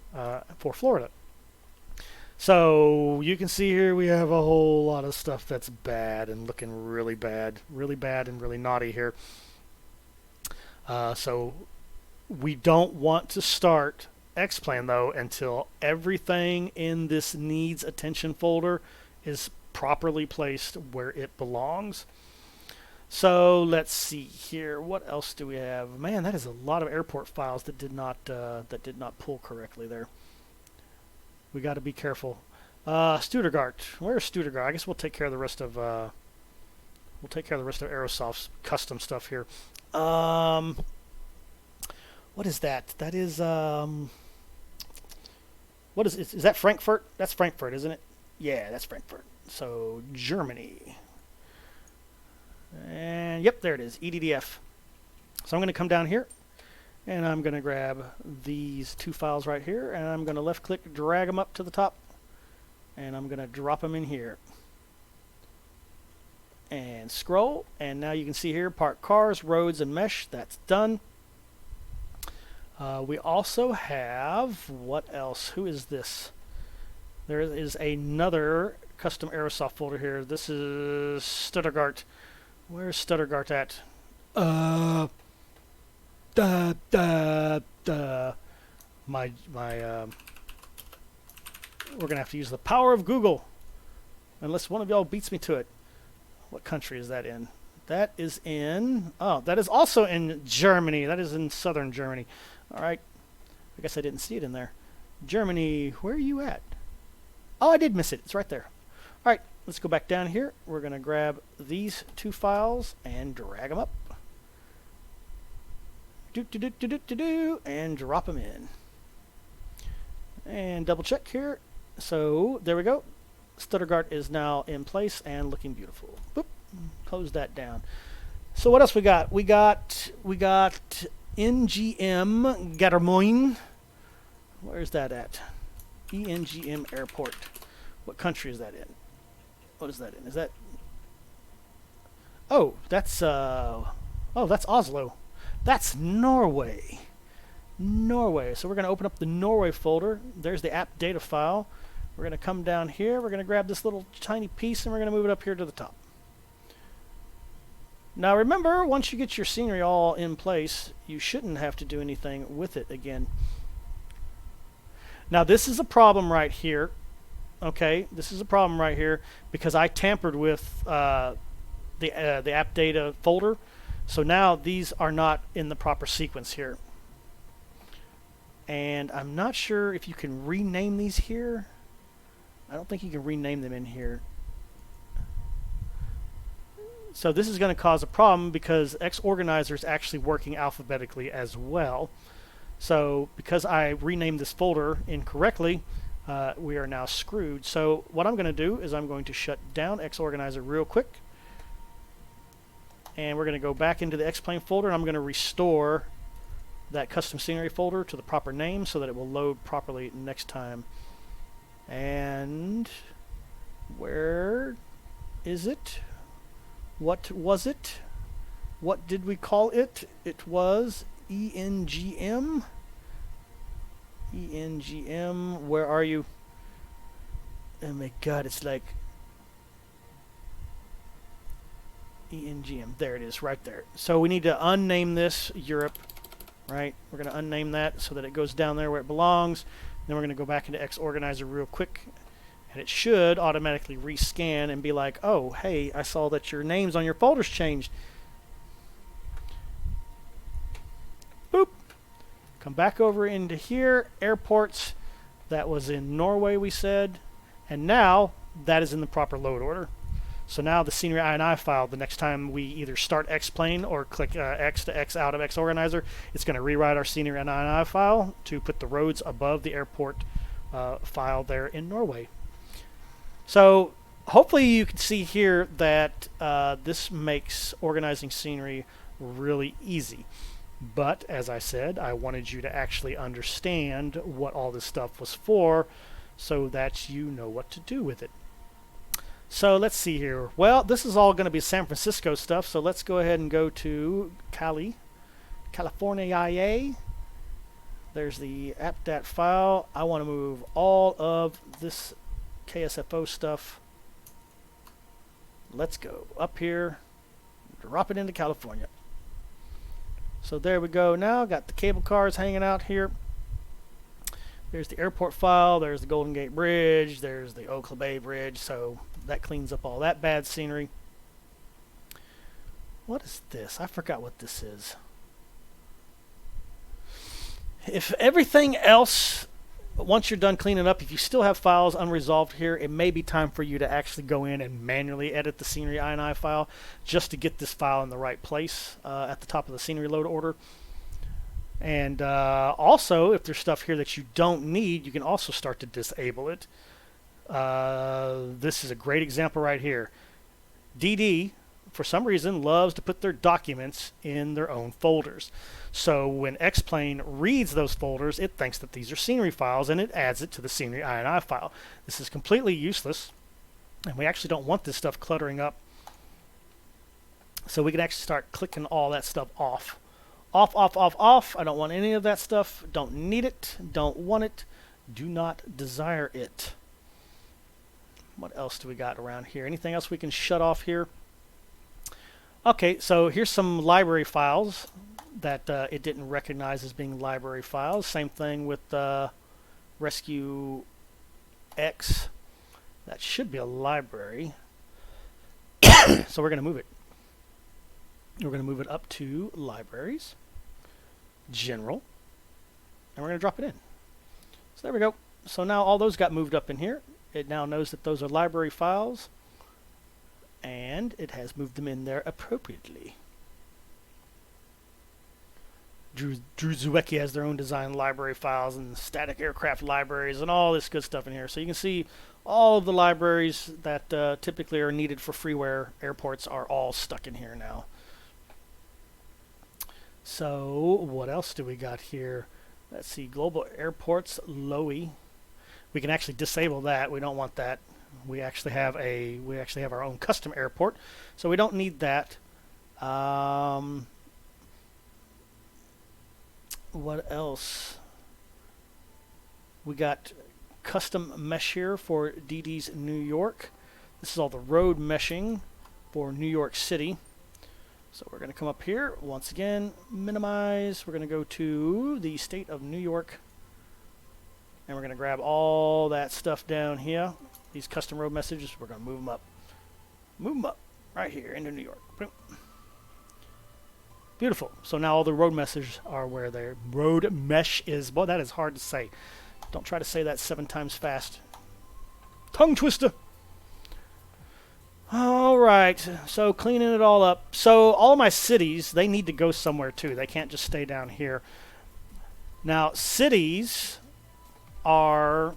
for Florida. So you can see here we have a whole lot of stuff that's bad and looking really bad and really naughty here. So we don't want to start X-Plan though until everything in this needs attention folder is properly placed where it belongs. So let's see here. What else do we have? Man, that is a lot of airport files that did not pull correctly there. We got to be careful. Stuttgart. Where's Stuttgart? I guess we'll take care of the rest of Aerosoft's custom stuff here. What is that? That is what is that Frankfurt? That's Frankfurt, isn't it? Yeah, that's Frankfurt. So Germany. And yep, there it is. EDDF. So I'm going to come down here. And I'm going to grab these 2 files right here, and I'm going to left-click, drag them up to the top. and I'm going to drop them in here. And scroll, and now you can see here park cars, roads, and mesh. That's done. We also have, what else? Who is this? There is another custom Aerosoft folder here. This is Stuttgart. Where's Stuttgart at? We're gonna have to use the power of Google, unless one of y'all beats me to it. What country is that in? That is in, oh, that is also in Germany. That is in southern Germany. All right. I guess I didn't see it in there. Germany, where are you at? Oh, I did miss it. It's right there. All right, let's go back down here. We're going to grab these two files and drag them up. And drop them in. And double check here. So there we go. Stuttgart is now in place and looking beautiful. Boop. Close that down. So what else we got? We got NGM Gattermoin. Where's that at? ENGM Airport. What country is that in? What is that in? Is that? Oh, that's that's Oslo. That's Norway. Norway. So we're going to open up the Norway folder. There's the app data file. We're going to come down here. We're going to grab this little tiny piece and we're going to move it up here to the top. Now remember, once you get your scenery all in place, you shouldn't have to do anything with it again. Now this is a problem right here. Okay, this is a problem right here because I tampered with the app data folder. So now these are not in the proper sequence here. And I'm not sure if you can rename these here. I don't think you can rename them in here. So this is going to cause a problem because xOrganizer is actually working alphabetically as well. So because I renamed this folder incorrectly, we are now screwed. So what I'm going to do is I'm going to shut down xOrganizer real quick. And we're going to go back into the Xplane folder and I'm going to restore that custom scenery folder to the proper name so that it will load properly next time. And where is it? What was it? What did we call it? It was ENGM. ENGM, where are you? Oh my god, it's like ENGM. There it is, right there. So we need to unname this Europe, right? We're going to unname that so that it goes down there where it belongs. Then we're going to go back into xOrganizer real quick. And it should automatically rescan and be like, oh, hey, I saw that your names on your folders changed. Boop. Come back over into here. Airports. That was in Norway, we said. And now that is in the proper load order. So now the scenery INI file, the next time we either start Xplane or click X to X out of xOrganizer, it's going to rewrite our scenery INI file to put the roads above the airport file there in Norway. So hopefully you can see here that this makes organizing scenery really easy. But as I said, I wanted you to actually understand what all this stuff was for so that you know what to do with it. So let's see here. Well, this is all going to be San Francisco stuff, so let's go ahead and go to California. There's the app.dat file. I want to move all of this KSFO stuff. Let's go up here, drop it into California. So there we go. Now got the cable cars hanging out here. There's the airport file, there's the Golden Gate Bridge, there's the Oakland Bay Bridge, so that cleans up all that bad scenery. What is this? I forgot what this is. If everything else, once you're done cleaning up, if you still have files unresolved here, it may be time for you to actually go in and manually edit the scenery INI file just to get this file in the right place at the top of the scenery load order. And also, if there's stuff here that you don't need, you can also start to disable it. This is a great example right here. DD, for some reason, loves to put their documents in their own folders. So when Xplane reads those folders, it thinks that these are scenery files, and it adds it to the scenery INI file. This is completely useless, and we actually don't want this stuff cluttering up. So we can actually start clicking all that stuff off. Off, off, off, off. I don't want any of that stuff. Don't need it. Don't want it. Do not desire it. What else do we got around here? Anything else we can shut off here? Okay, so here's some library files that it didn't recognize as being library files. Same thing with Rescue X. That should be a library. So we're going to move it. We're going to move it up to Libraries, General, and we're going to drop it in. So there we go. So now all those got moved up in here. It now knows that those are library files, and it has moved them in there appropriately. Drew Zwiecki has their own design library files and static aircraft libraries and all this good stuff in here. So you can see all of the libraries that typically are needed for freeware airports are all stuck in here now. So what else do we got here? Let's see, global airports, LOE. We can actually disable that. We don't want that. We actually have our own custom airport, so we don't need that. What else? We got custom mesh here for DD's New York. This is all the road meshing for New York City. So we're going to come up here, once again, minimize. We're going to go to the state of New York, and we're going to grab all that stuff down here. These custom road messages, we're going to move them up. Move them up right here into New York. Boom. Beautiful. So now all the road messages are where their road mesh is. Boy, that is hard to say. Don't try to say that 7 times fast. Tongue twister. All right, so cleaning it all up. So all my cities, they need to go somewhere too. They can't just stay down here. Now, cities are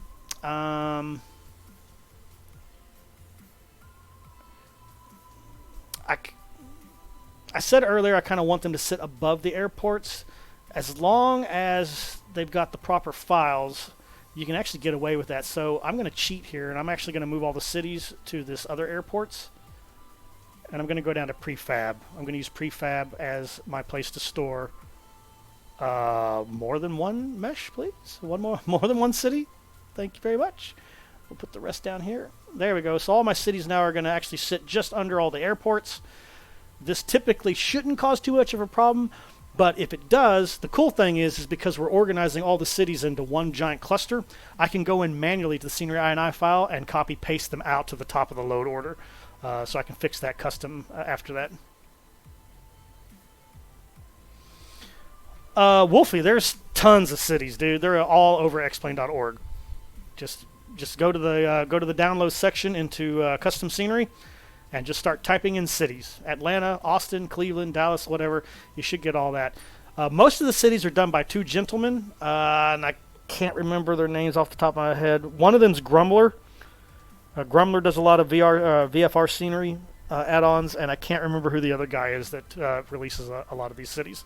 I said earlier I kind of want them to sit above the airports. As long as they've got the proper files, you can actually get away with that. So I'm going to cheat here, and I'm actually going to move all the cities to this other airports. And I'm going to go down to prefab. I'm going to use prefab as my place to store more than one mesh, please. More than one city. Thank you very much. We'll put the rest down here. There we go. So all my cities now are going to actually sit just under all the airports. This typically shouldn't cause too much of a problem, but if it does, the cool thing is because we're organizing all the cities into one giant cluster, I can go in manually to the scenery INI file and copy paste them out to the top of the load order. So I can fix that custom after that. Wolfie, there's tons of cities, dude. They're all over xplane.org. Just go to the download section into custom scenery, and just start typing in cities. Atlanta, Austin, Cleveland, Dallas, whatever. You should get all that. Most of the cities are done by 2 gentlemen, and I can't remember their names off the top of my head. One of them's Grumbler. Grumbler does a lot of VFR scenery add-ons, and I can't remember who the other guy is that releases a lot of these cities.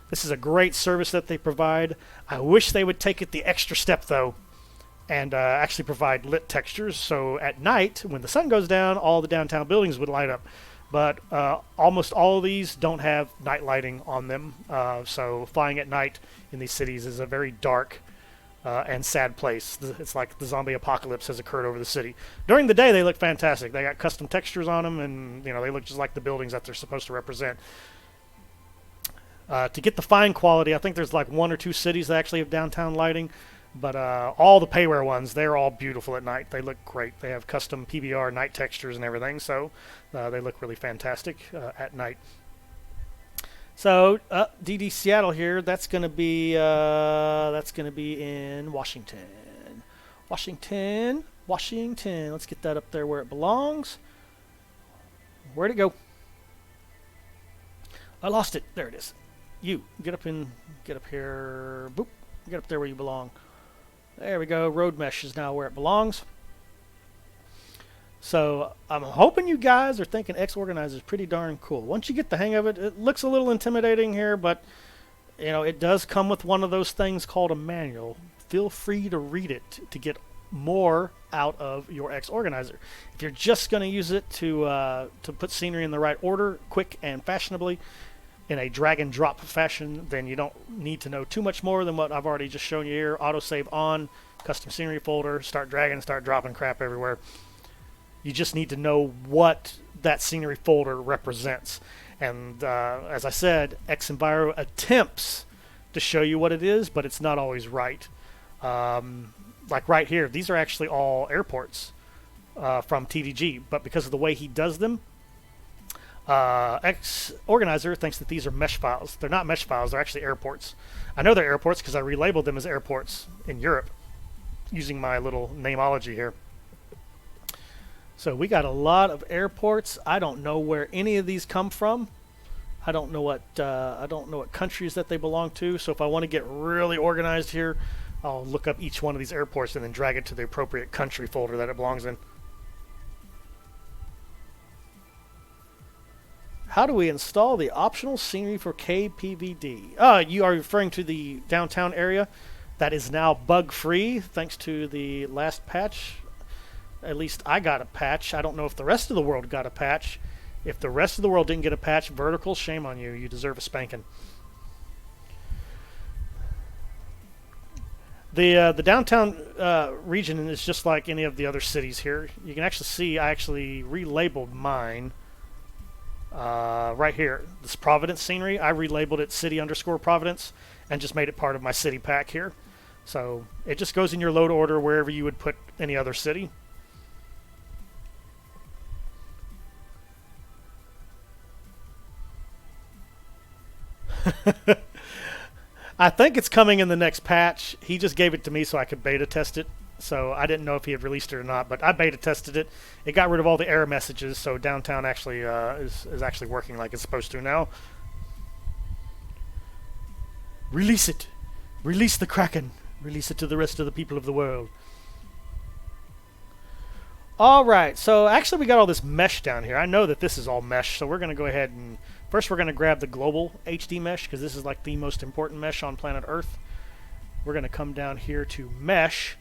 This is a great service that they provide. I wish they would take it the extra step, though, and actually provide lit textures, so at night, when the sun goes down, all the downtown buildings would light up. But almost all of these don't have night lighting on them, so flying at night in these cities is a very dark and sad place. It's like the zombie apocalypse has occurred over the city. During the day, they look fantastic. They got custom textures on them, and they look just like the buildings that they're supposed to represent. To get the fine quality, I think there's like 1 or 2 cities that actually have downtown lighting. But all the payware ones, they're all beautiful at night. They look great. They have custom PBR night textures and everything, so they look really fantastic at night. So DD Seattle here, that's going to be in Washington. Washington. Let's get that up there where it belongs. Where'd it go? I lost it. There it is. You get up here. Boop. Get up there where you belong. There we go. Road mesh is now where it belongs. So I'm hoping you guys are thinking xOrganizer is pretty darn cool. Once you get the hang of it, it looks a little intimidating here, but you know, it does come with one of those things called a manual. Feel free to read it to get more out of your xOrganizer. If you're just going to use it to put scenery in the right order, quick and fashionably, in a drag and drop fashion, then you don't need to know too much more than what I've already just shown you here. Autosave on, custom scenery folder, start dragging, start dropping crap everywhere. You just need to know what that scenery folder represents. And as I said, xEnviro attempts to show you what it is, but it's not always right. Like right here, these are actually all airports from TDG, but because of the way he does them, xOrganizer thinks that these are mesh files. They're not mesh files, they're actually airports. I know they're airports because I relabeled them as airports in Europe using my little nameology here. So we got a lot of airports. I don't know where any of these come from. I don't know what countries that they belong to. So if I want to get really organized here, I'll look up each one of these airports and then drag it to the appropriate country folder that it belongs in. How do we install the optional scenery for KPVD? You are referring to the downtown area that is now bug-free thanks to the last patch. At least I got a patch. I don't know if the rest of the world got a patch. If the rest of the world didn't get a patch, vertical, shame on you. You deserve a spanking. The downtown region is just like any of the other cities here. You can actually see I actually relabeled mine right here. This Providence scenery, I relabeled it city_Providence and just made it part of my city pack here. So it just goes in your load order wherever you would put any other city. I think it's coming in the next patch. He just gave it to me so I could beta test it. So I didn't know if he had released it or not, but I beta tested it. It got rid of all the error messages, so downtown actually is actually working like it's supposed to now. Release it. Release the Kraken. Release it to the rest of the people of the world. Alright, so actually we got all this mesh down here. I know that this is all mesh, so we're going to go ahead and first we're going to grab the global HD mesh because this is like the most important mesh on planet Earth. We're going to come down here to mesh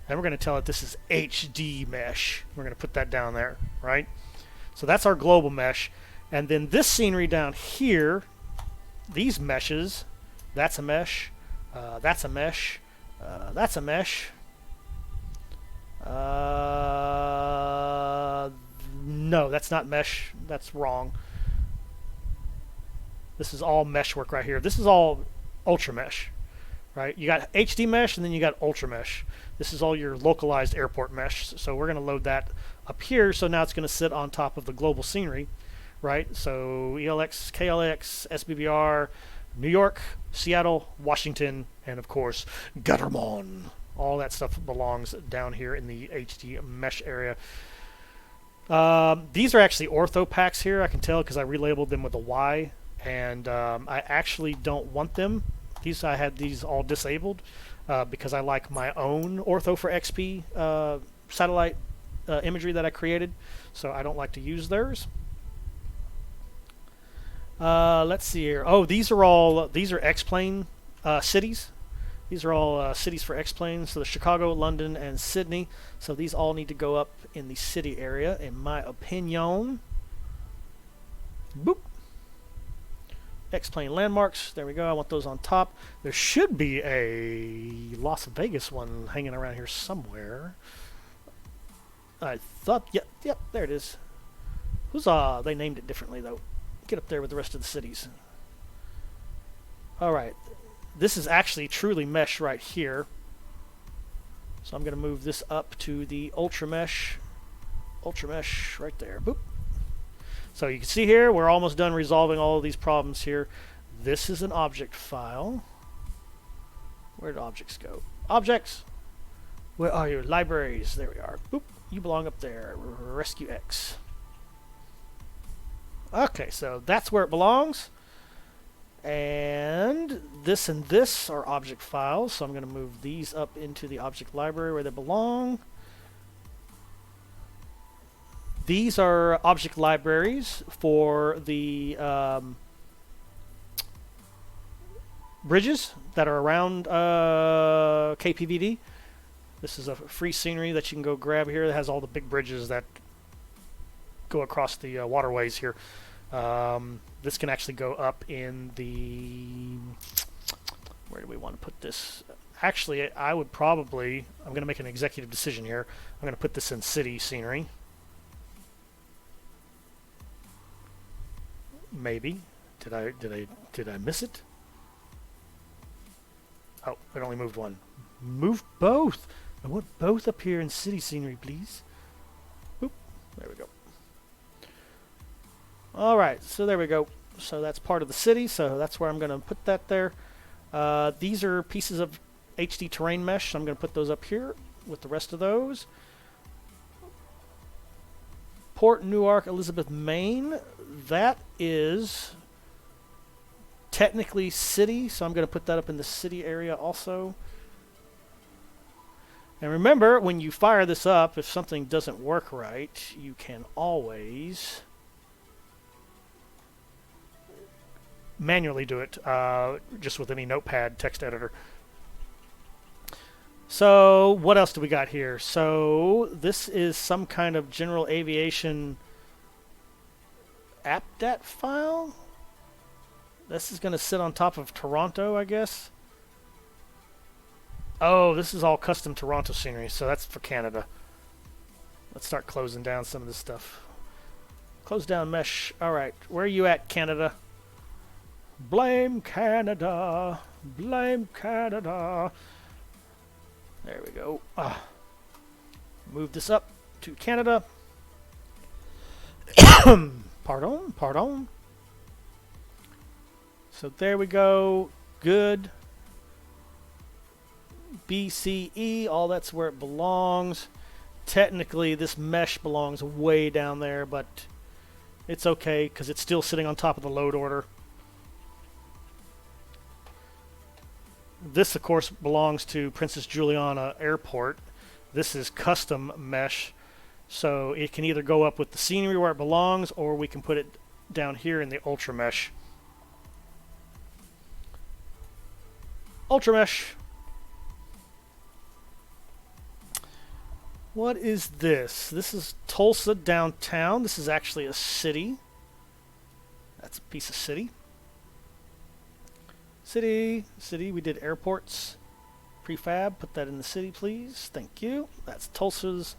and we're going to tell it this is HD mesh. We're going to put that down there, right? So that's our global mesh. And then this scenery down here, these meshes, that's a mesh, that's a mesh, that's a mesh. No, that's not mesh. That's wrong. This is all mesh work right here. This is all ultra mesh, right? You got HD mesh and then you got ultra mesh. This is all your localized airport mesh. So we're going to load that up here. So now it's going to sit on top of the global scenery, right? So ELX, KLX, SBBR, New York, Seattle, Washington, and of course, Guttermon. All that stuff belongs down here in the HD mesh area. These are actually ortho packs here. I can tell because I relabeled them with a Y, and I actually don't want them. I had these all disabled because I like my own ortho for XP satellite imagery that I created, so I don't like to use theirs. Let's see here. Oh, these are X-plane cities. These are all cities for X-planes, so the Chicago, London, and Sydney. So these all need to go up in the city area, in my opinion. Boop. X-plane landmarks. There we go. I want those on top. There should be a Las Vegas one hanging around here somewhere. I thought, yep, there it is. Huzzah! They named it differently, though. Get up there with the rest of the cities. All right. This is actually truly mesh right here. So I'm going to move this up to the ultra mesh right there. Boop. So you can see here, we're almost done resolving all of these problems here. This is an object file. Where did objects go? Objects! Where are your libraries? There we are. Boop. You belong up there. Rescue X. Okay, so that's where it belongs. And this are object files, so I'm going to move these up into the object library where they belong. These are object libraries for the bridges that are around KPVD. This is a free scenery that you can go grab here. It has all the big bridges that go across the waterways here. This can actually go up in the... Where do we want to put this? Actually, I would probably... I'm going to make an executive decision here. I'm going to put this in city scenery. Maybe. Did I miss it? Oh, it only moved one. Move both! I want both up here in city scenery, please. Oop, there we go. Alright, so there we go. So that's part of the city, so that's where I'm going to put that there. These are pieces of HD terrain mesh, so I'm going to put those up here with the rest of those. Port Newark, Elizabeth, Maine. That is technically city, so I'm going to put that up in the city area also. And remember, when you fire this up, if something doesn't work right, you can always manually do it just with any notepad text editor. So what else do we got here? So this is some kind of general aviation appdat file. This is going to sit on top of Toronto, I guess. Oh, this is all custom Toronto scenery, so that's for Canada. Let's start closing down some of this stuff. Close down mesh. Alright, where are you at, Canada? Blame Canada. Blame Canada. There we go. Move this up to Canada. Pardon, pardon. So there we go. Good. BCE, all that's where it belongs. Technically, this mesh belongs way down there, but it's okay because it's still sitting on top of the load order. This, of course, belongs to Princess Juliana Airport. This is custom mesh, so it can either go up with the scenery where it belongs, or we can put it down here in the Ultra Mesh. Ultra Mesh. What is this? This is Tulsa downtown. This is actually a city. That's a piece of city. City. We did airports. Prefab. Put that in the city, please. Thank you. That's Tulsa's.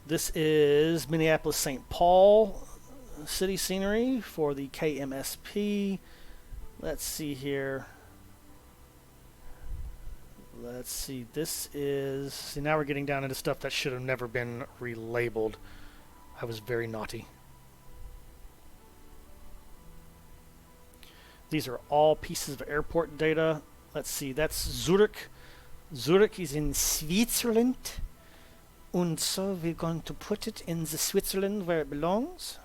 This is Minneapolis St. Paul city scenery for the KMSP. Let's see here. Let's see, this is... See, now we're getting down into stuff that should have never been relabeled. I was very naughty. These are all pieces of airport data. Let's see, that's Zurich. Zurich is in Switzerland. And so we're going to put it in the Switzerland where it belongs.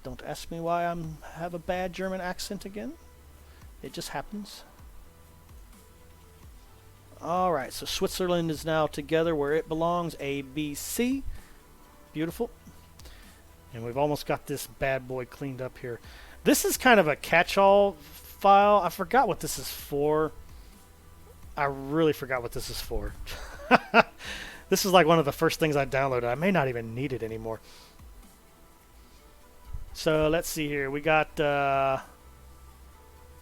Don't ask me why I have a bad German accent again. It just happens. Alright, so Switzerland is now together where it belongs. A, B, C. Beautiful. And we've almost got this bad boy cleaned up here. This is kind of a catch-all file. I forgot what this is for. I really forgot what this is for. This is like one of the first things I downloaded. I may not even need it anymore. So let's see here. We got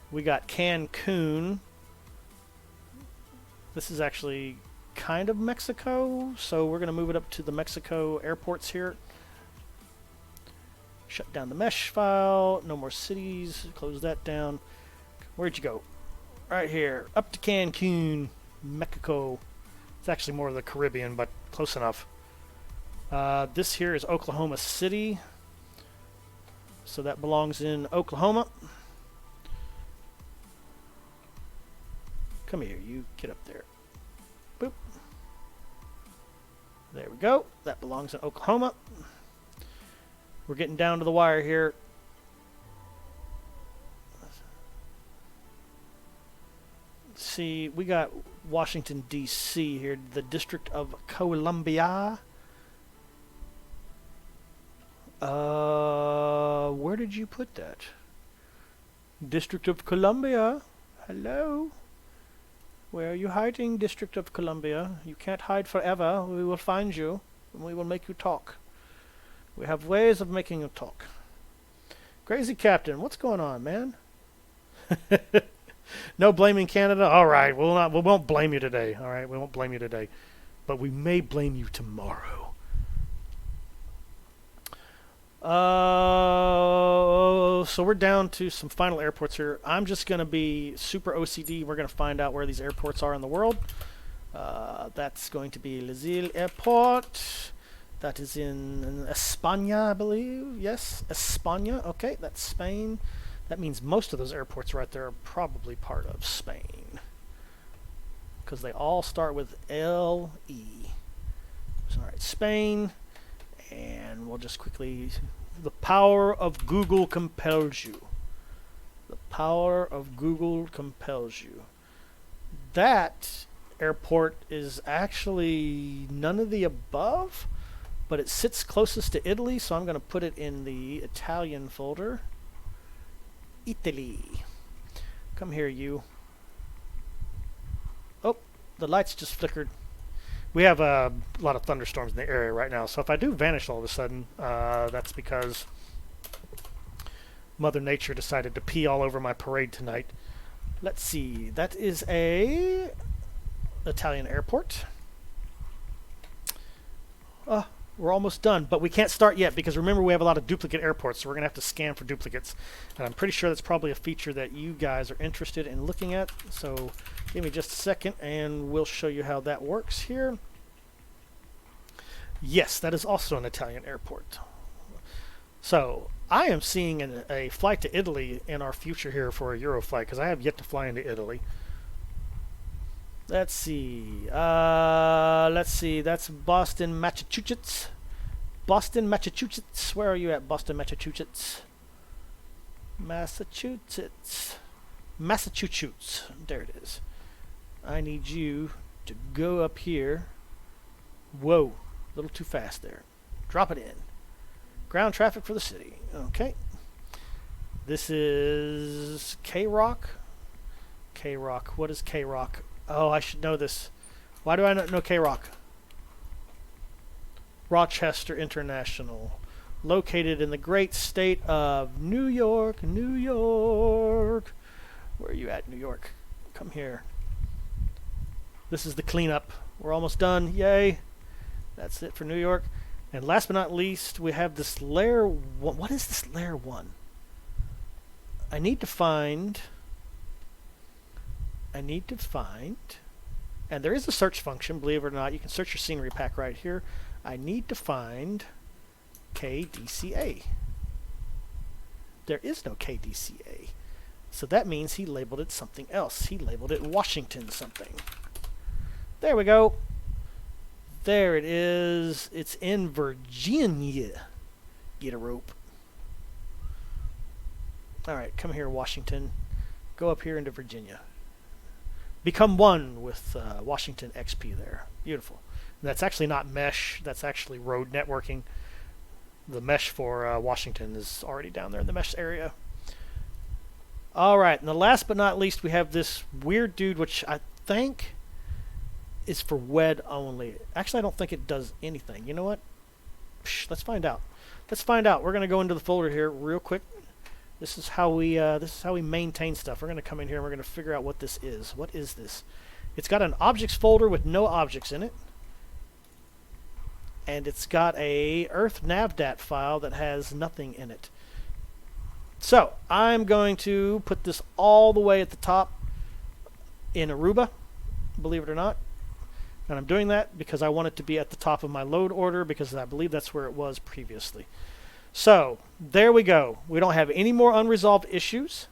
Cancun. This is actually kind of Mexico, so we're going to move it up to the Mexico airports here. Shut down the mesh file. No more cities. Close that down. Where'd you go? Right here. Up to Cancun, Mexico. It's actually more of the Caribbean, but close enough. This here is Oklahoma City. So that belongs in Oklahoma. Come here, you get up there. Boop. There we go. That belongs in Oklahoma. We're getting down to the wire here. See, we got Washington, D.C. here, the District of Columbia. Where did you put that? District of Columbia. Hello? Where are you hiding, District of Columbia? You can't hide forever. We will find you, and we will make you talk. We have ways of making you talk. Crazy Captain, what's going on, man? No blaming Canada? Alright, we won't blame you today. Alright, we won't blame you today. But we may blame you tomorrow. So we're down to some final airports here. I'm just going to be super OCD. We're going to find out where these airports are in the world. That's going to be Les Îles Airport. That is in España, I believe. Yes, España. Okay, that's Spain. That means most of those airports right there are probably part of Spain, because they all start with L-E. So, all right, Spain. And we'll just quickly... The power of Google compels you. The power of Google compels you. That airport is actually none of the above, but it sits closest to Italy, so I'm going to put it in the Italian folder. Italy. Come here, you. Oh, the lights just flickered. We have a lot of thunderstorms in the area right now, so if I do vanish all of a sudden, that's because Mother Nature decided to pee all over my parade tonight. Let's see, that is a Italian airport. We're almost done, but we can't start yet because remember we have a lot of duplicate airports, so we're going to have to scan for duplicates. And I'm pretty sure that's probably a feature that you guys are interested in looking at, so give me just a second and we'll show you how that works here. Yes, that is also an Italian airport. So I am seeing a flight to Italy in our future here for a Euro flight because I have yet to fly into Italy. Let's see. That's Boston, Massachusetts. Boston, Massachusetts. Where are you at, Boston, Massachusetts? Massachusetts. Massachusetts. There it is. I need you to go up here. Whoa. A little too fast there. Drop it in. Ground traffic for the city. Okay. This is K-Rock. K-Rock. What is K-Rock? Oh, I should know this. Why do I not know K-Rock? Rochester International. Located in the great state of New York. New York. Where are you at, New York? Come here. This is the cleanup. We're almost done. Yay. That's it for New York. And last but not least, we have this layer 1. What is this layer 1? I need to find... And there is a search function, believe it or not. You can search your scenery pack right here. I need to find KDCA. There is no KDCA. So that means he labeled it something else. He labeled it Washington something. There we go. There it is. It's in Virginia. Get a rope. Alright, come here, Washington. Go up here into Virginia. Become one with Washington XP there. Beautiful. And that's actually not mesh. That's actually road networking. The mesh for Washington is already down there in the mesh area. Alright, and the last but not least, we have this weird dude, which I think is for WED only. Actually, I don't think it does anything. You know what? Let's find out. Let's find out. We're going to go into the folder here real quick. This is how we maintain stuff. We're going to come in here and we're going to figure out what this is. What is this? It's got an objects folder with no objects in it. And it's got a Earth navdat file that has nothing in it. So, I'm going to put this all the way at the top in Aruba, believe it or not. And I'm doing that because I want it to be at the top of my load order because I believe that's where it was previously. So, there we go. We don't have any more unresolved issues.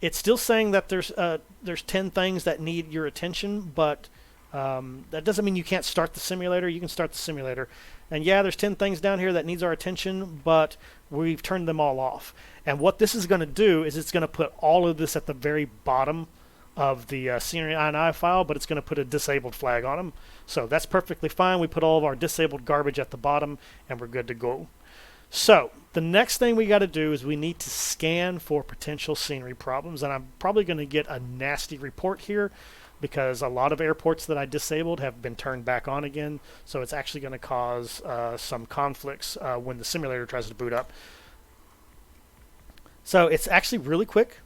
It's still saying that there's 10 things that need your attention, but that doesn't mean you can't start the simulator. You can start the simulator. And yeah, there's 10 things down here that needs our attention, but we've turned them all off. And what this is going to do is it's going to put all of this at the very bottom of the scenery INI file, but it's going to put a disabled flag on them. So that's perfectly fine. We put all of our disabled garbage at the bottom, and we're good to go. So the next thing we got to do is we need to scan for potential scenery problems, and I'm probably going to get a nasty report here because a lot of airports that I disabled have been turned back on again, so it's actually going to cause some conflicts when the simulator tries to boot up. So it's actually really quick.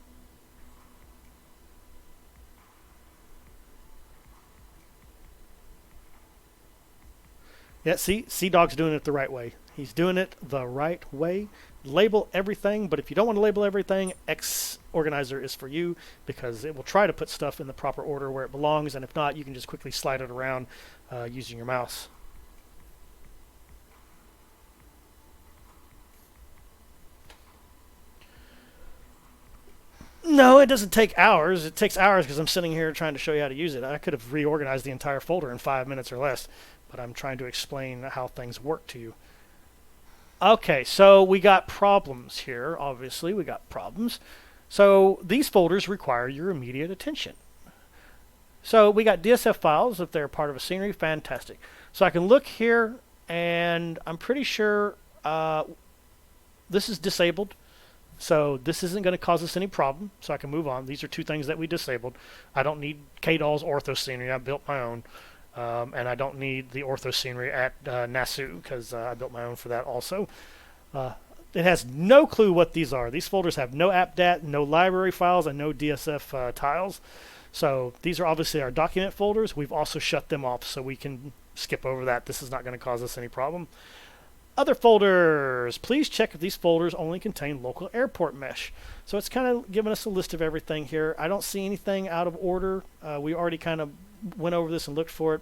Yeah, see, Sea-Dog's doing it the right way. He's doing it the right way. Label everything, but if you don't want to label everything, xOrganizer is for you because it will try to put stuff in the proper order where it belongs, and if not, you can just quickly slide it around using your mouse. No, it doesn't take hours. It takes hours because I'm sitting here trying to show you how to use it. I could have reorganized the entire folder in 5 minutes or less, but I'm trying to explain how things work to you. Okay, so we got problems here. Obviously, we got problems. So these folders require your immediate attention. So we got DSF files. If they're part of a scenery, fantastic. So I can look here, and I'm pretty sure this is disabled. So this isn't going to cause us any problem, so I can move on. These are two things that we disabled. I don't need KDOL's ortho scenery. I built my own. And I don't need the ortho scenery at Nassau because I built my own for that also. It has no clue what these are. These folders have no appdat, no library files, and no DSF tiles. So these are obviously our document folders. We've also shut them off so we can skip over that. This is not going to cause us any problem. Other folders. Please check if these folders only contain local airport mesh. So it's kind of giving us a list of everything here. I don't see anything out of order. We already kind of went over this and looked for it.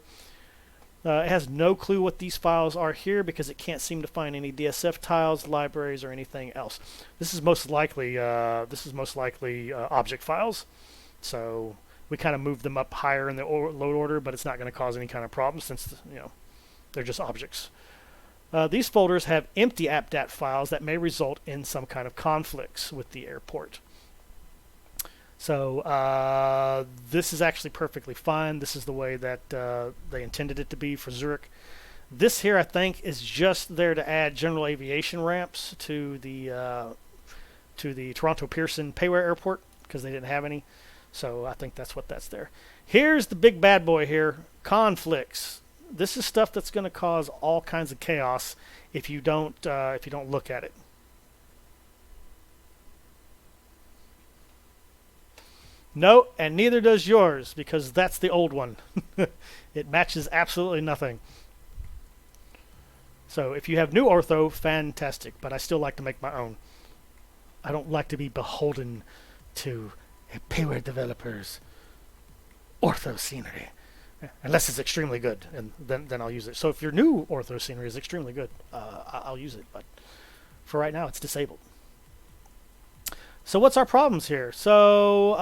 It has no clue what these files are here because it can't seem to find any DSF tiles, libraries, or anything else. This is most likely object files. So we kind of moved them up higher in the load order, but it's not going to cause any kind of problem since they're just objects. These folders have empty appdat files that may result in some kind of conflicts with the airport. So this is actually perfectly fine. This is the way that they intended it to be for Zurich. This here, I think, is just there to add general aviation ramps to the Toronto Pearson Payware Airport because they didn't have any. So I think that's what that's there. Here's the big bad boy here, conflicts. This is stuff that's going to cause all kinds of chaos if you don't look at it. No, and neither does yours because that's the old one. It matches absolutely nothing. So if you have new ortho, fantastic, but I still like to make my own. I don't like to be beholden to a payware developer's ortho scenery. Unless it's extremely good, and then I'll use it. So if your new ortho scenery is extremely good, I'll use it. But for right now, it's disabled. So what's our problems here? So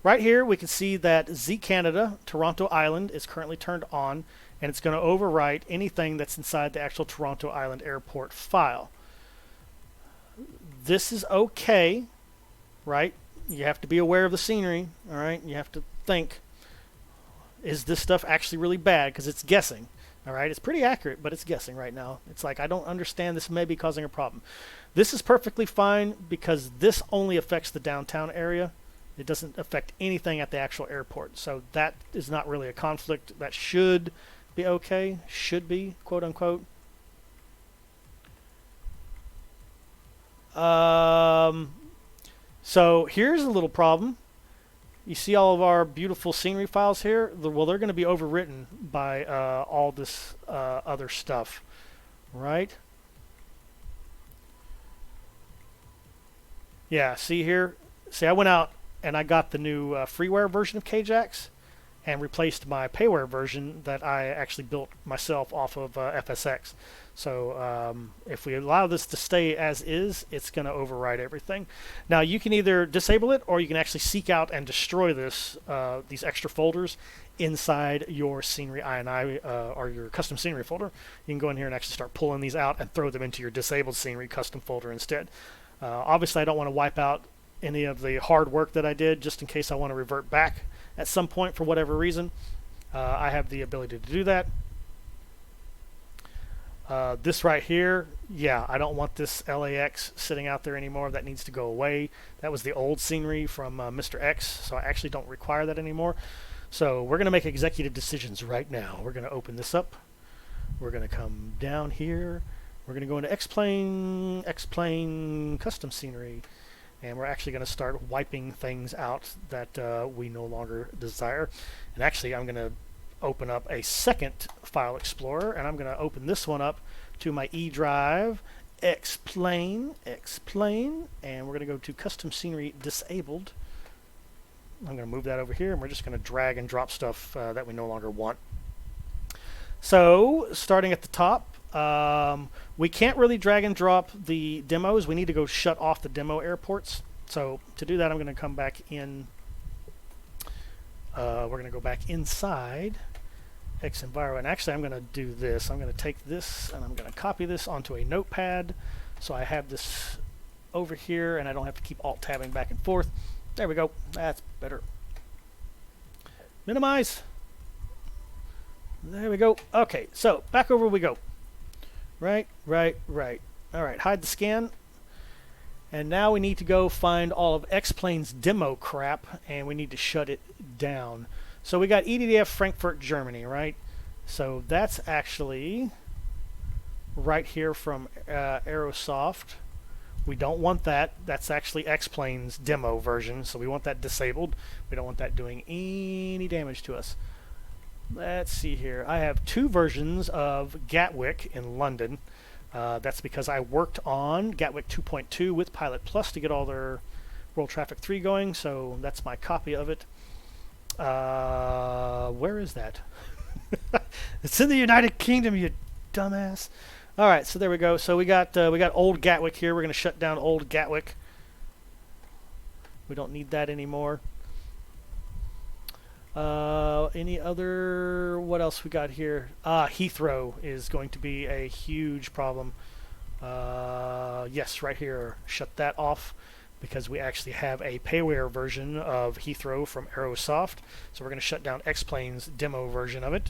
right here, we can see that Z Canada Toronto Island is currently turned on, and it's going to overwrite anything that's inside the actual Toronto Island Airport file. This is okay, right? You have to be aware of the scenery, all right? You have to think, is this stuff actually really bad? Because it's guessing, all right? It's pretty accurate, but it's guessing right now. It's like, I don't understand, this may be causing a problem. This is perfectly fine because this only affects the downtown area. It doesn't affect anything at the actual airport. So that is not really a conflict. That should be okay, should be, quote unquote. So here's a little problem. You see all of our beautiful scenery files here? Well, they're going to be overwritten by all this other stuff, right? Yeah, see here? See, I went out and I got the new freeware version of KJAX and replaced my payware version that I actually built myself off of FSX. So if we allow this to stay as is, it's going to override everything. Now you can either disable it or you can actually seek out and destroy this these extra folders inside your scenery INI or your custom scenery folder. You can go in here and actually start pulling these out and throw them into your disabled scenery custom folder instead. Obviously I don't want to wipe out any of the hard work that I did, just in case I want to revert back at some point for whatever reason. I have the ability to do that. This right here, yeah, I don't want this LAX sitting out there anymore. That needs to go away. That was the old scenery from Mr. X, so I actually don't require that anymore. So we're going to make executive decisions right now. We're going to open this up. We're going to come down here. We're going to go into X-Plane custom scenery. And we're actually going to start wiping things out that we no longer desire. And actually, I'm going to open up a second file explorer, and I'm going to open this one up to my E drive, X-Plane, and we're going to go to custom scenery disabled. I'm going to move that over here, and we're just going to drag and drop stuff that we no longer want. So, starting at the top, we can't really drag and drop the demos. We need to go shut off the demo airports. So, to do that, I'm going to come back in. We're going to go back inside xEnviro, and actually I'm going to do this. I'm going to take this and I'm going to copy this onto a notepad, so I have this over here and I don't have to keep alt-tabbing back and forth. There we go. That's better. Minimize. There we go. Okay, so back over we go. Right. All right, hide the scan. And now we need to go find all of X-Plane's demo crap, and we need to shut it down. So we got EDDF Frankfurt, Germany, right? So that's actually right here from Aerosoft. We don't want that. That's actually X-Plane's demo version, so we want that disabled. We don't want that doing any damage to us. Let's see here. I have two versions of Gatwick in London. That's because I worked on Gatwick 2.2 with Pilot Plus to get all their World Traffic 3 going, so that's my copy of it. Where is that? It's in the United Kingdom, you dumbass. All right, so there we go. So we got old Gatwick here. We're going to shut down old Gatwick. We don't need that anymore. Any other, what else we got here? Heathrow is going to be a huge problem. Yes, right here, shut that off because we actually have a payware version of Heathrow from Aerosoft. So we're going to shut down X-Plane's demo version of it.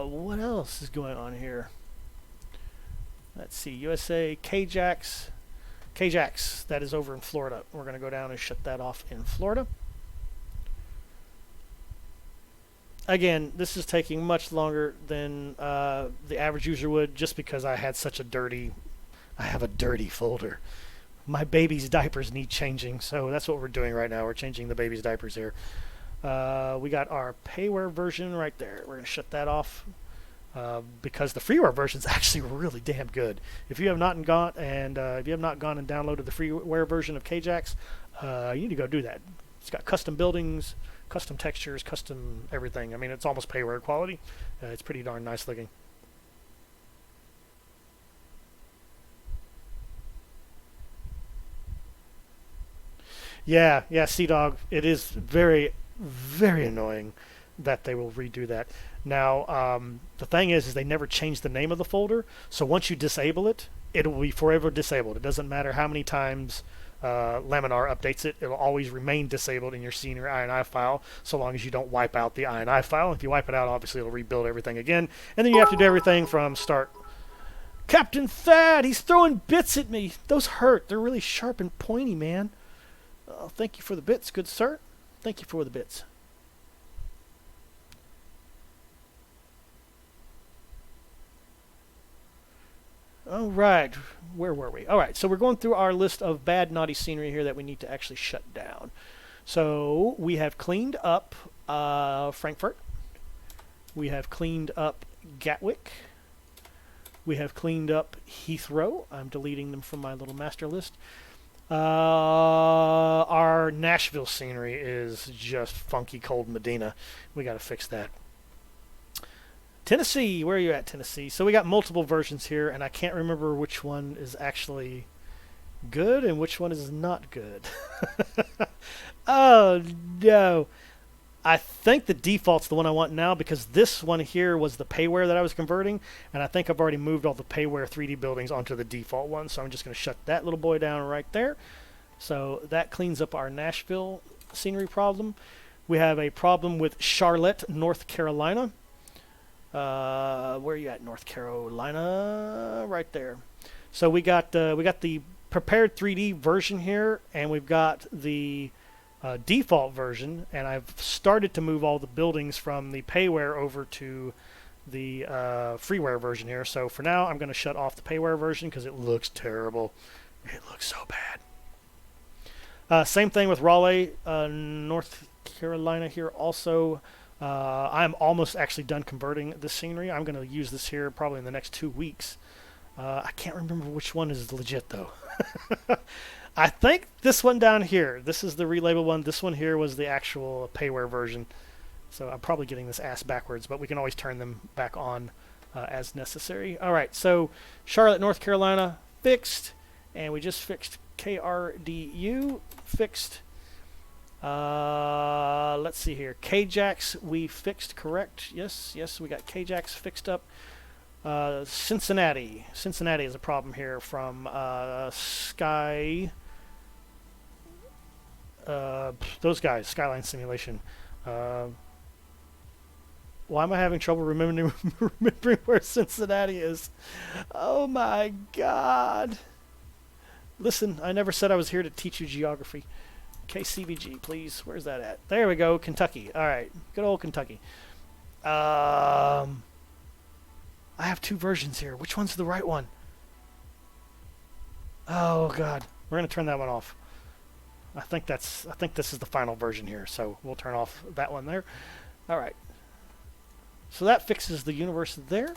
What else is going on here? Let's see, USA, KJAX, that is over in Florida. We're going to go down and shut that off in Florida. Again, this is taking much longer than the average user would, just because I had such a dirty, I have a dirty folder. My baby's diapers need changing, so that's what we're doing right now. We're changing the baby's diapers here. We got our payware version right there. We're going to shut that off because the freeware version is actually really damn good. If you have not gone and downloaded the freeware version of KJAX, you need to go do that. It's got custom buildings, custom textures, custom everything. I mean, it's almost payware quality. It's pretty darn nice looking. Yeah, Sea-Dog. It is very, very annoying that they will redo that. Now, the thing is they never change the name of the folder. So once you disable it, it will be forever disabled. It doesn't matter how many times Laminar updates it. It'll always remain disabled in your senior INI file so long as you don't wipe out the INI file. If you wipe it out, obviously it'll rebuild everything again. And then you have to do everything from start. Captain Thad, he's throwing bits at me. Those hurt. They're really sharp and pointy, man. Thank you for the bits, good sir. Thank you for the bits. All right, where were we? All right, so we're going through our list of bad, naughty scenery here that we need to actually shut down. So we have cleaned up Frankfurt. We have cleaned up Gatwick. We have cleaned up Heathrow. I'm deleting them from my little master list. Our Nashville scenery is just funky cold Medina. We got to fix that. Tennessee, where are you at, Tennessee? So we got multiple versions here, and I can't remember which one is actually good and which one is not good. Oh, no. I think the default's the one I want now because this one here was the payware that I was converting, and I think I've already moved all the payware 3D buildings onto the default one, so I'm just going to shut that little boy down right there. So that cleans up our Nashville scenery problem. We have a problem with Charlotte, North Carolina. Where are you at, North Carolina? Right there. So we got the prepared 3D version here, and we've got the default version, and I've started to move all the buildings from the payware over to the freeware version here. So for now, I'm going to shut off the payware version because it looks terrible. It looks so bad. Same thing with Raleigh, North Carolina here also. I'm almost actually done converting this scenery. I'm going to use this here probably in the next 2 weeks. I can't remember which one is legit though. I think this one down here, this is the relabel one. This one here was the actual payware version. So I'm probably getting this ass backwards, but we can always turn them back on as necessary. All right, so Charlotte, North Carolina fixed, and we just fixed KRDU fixed. Let's see here. KJAX we fixed, correct? Yes, we got KJAX fixed up. Cincinnati is a problem here from Sky. Those guys, Skyline Simulation. Why am I having trouble remembering where Cincinnati is? Oh my God. Listen, I never said I was here to teach you geography. KCBG, please. Where's that at? There we go, Kentucky. All right, good old Kentucky. I have 2 versions here. Which one's the right one? Oh God, we're gonna turn that one off. I think this is the final version here, so we'll turn off that one there. All right. So that fixes the universe there.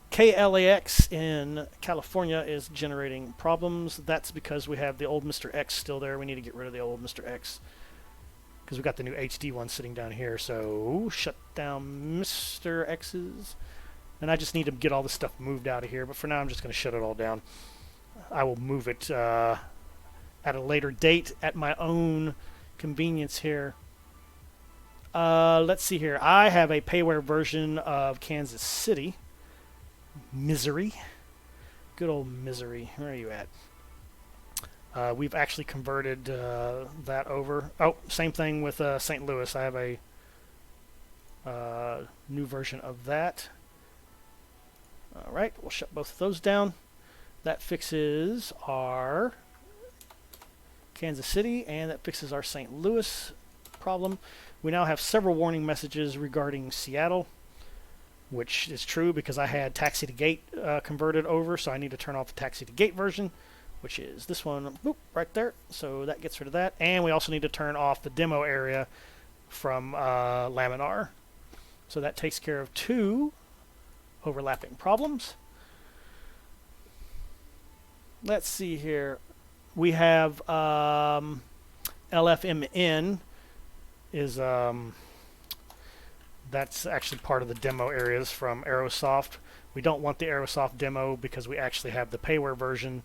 KLAX in California is generating problems. That's because we have the old Mr. X still there. We need to get rid of the old Mr. X because we got the new HD one sitting down here. So shut down Mr. X's. And I just need to get all this stuff moved out of here. But for now, I'm just going to shut it all down. I will move it at a later date at my own convenience here. Let's see here. I have a payware version of Kansas City. Misery. Good old Misery. Where are you at? We've actually converted that over. Oh, same thing with St. Louis. I have a new version of that. All right, we'll shut both of those down. That fixes our Kansas City, and that fixes our St. Louis problem. We now have several warning messages regarding Seattle, which is true because I had Taxi to Gate converted over, so I need to turn off the Taxi to Gate version, which is this one, boop, right there. So that gets rid of that. And we also need to turn off the demo area from Laminar. So that takes care of 2 overlapping problems. Let's see here. We have LFMN is that's actually part of the demo areas from Aerosoft. We don't want the Aerosoft demo because we actually have the payware version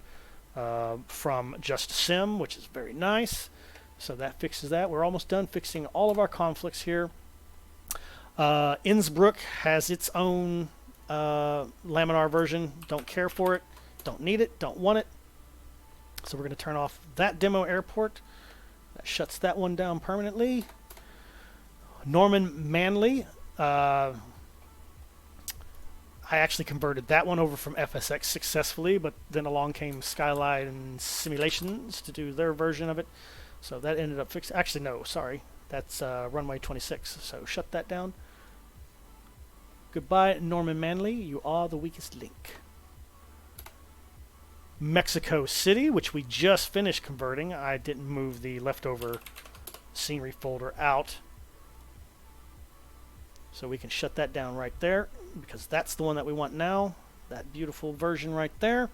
from Just Sim, which is very nice. So that fixes that. We're almost done fixing all of our conflicts here. Innsbruck has its own Laminar version. Don't care for it. Don't need it. Don't want it. So we're going to turn off that demo airport. That shuts that one down permanently. Norman Manley. I actually converted that one over from FSX successfully, but then along came Skyline Simulations to do their version of it. So that ended up fixed. Actually, no, sorry. That's Runway 26. So shut that down. Goodbye, Norman Manley. You are the weakest link. Mexico City, which we just finished converting. I didn't move the leftover scenery folder out. So we can shut that down right there because that's the one that we want now. That beautiful version right there.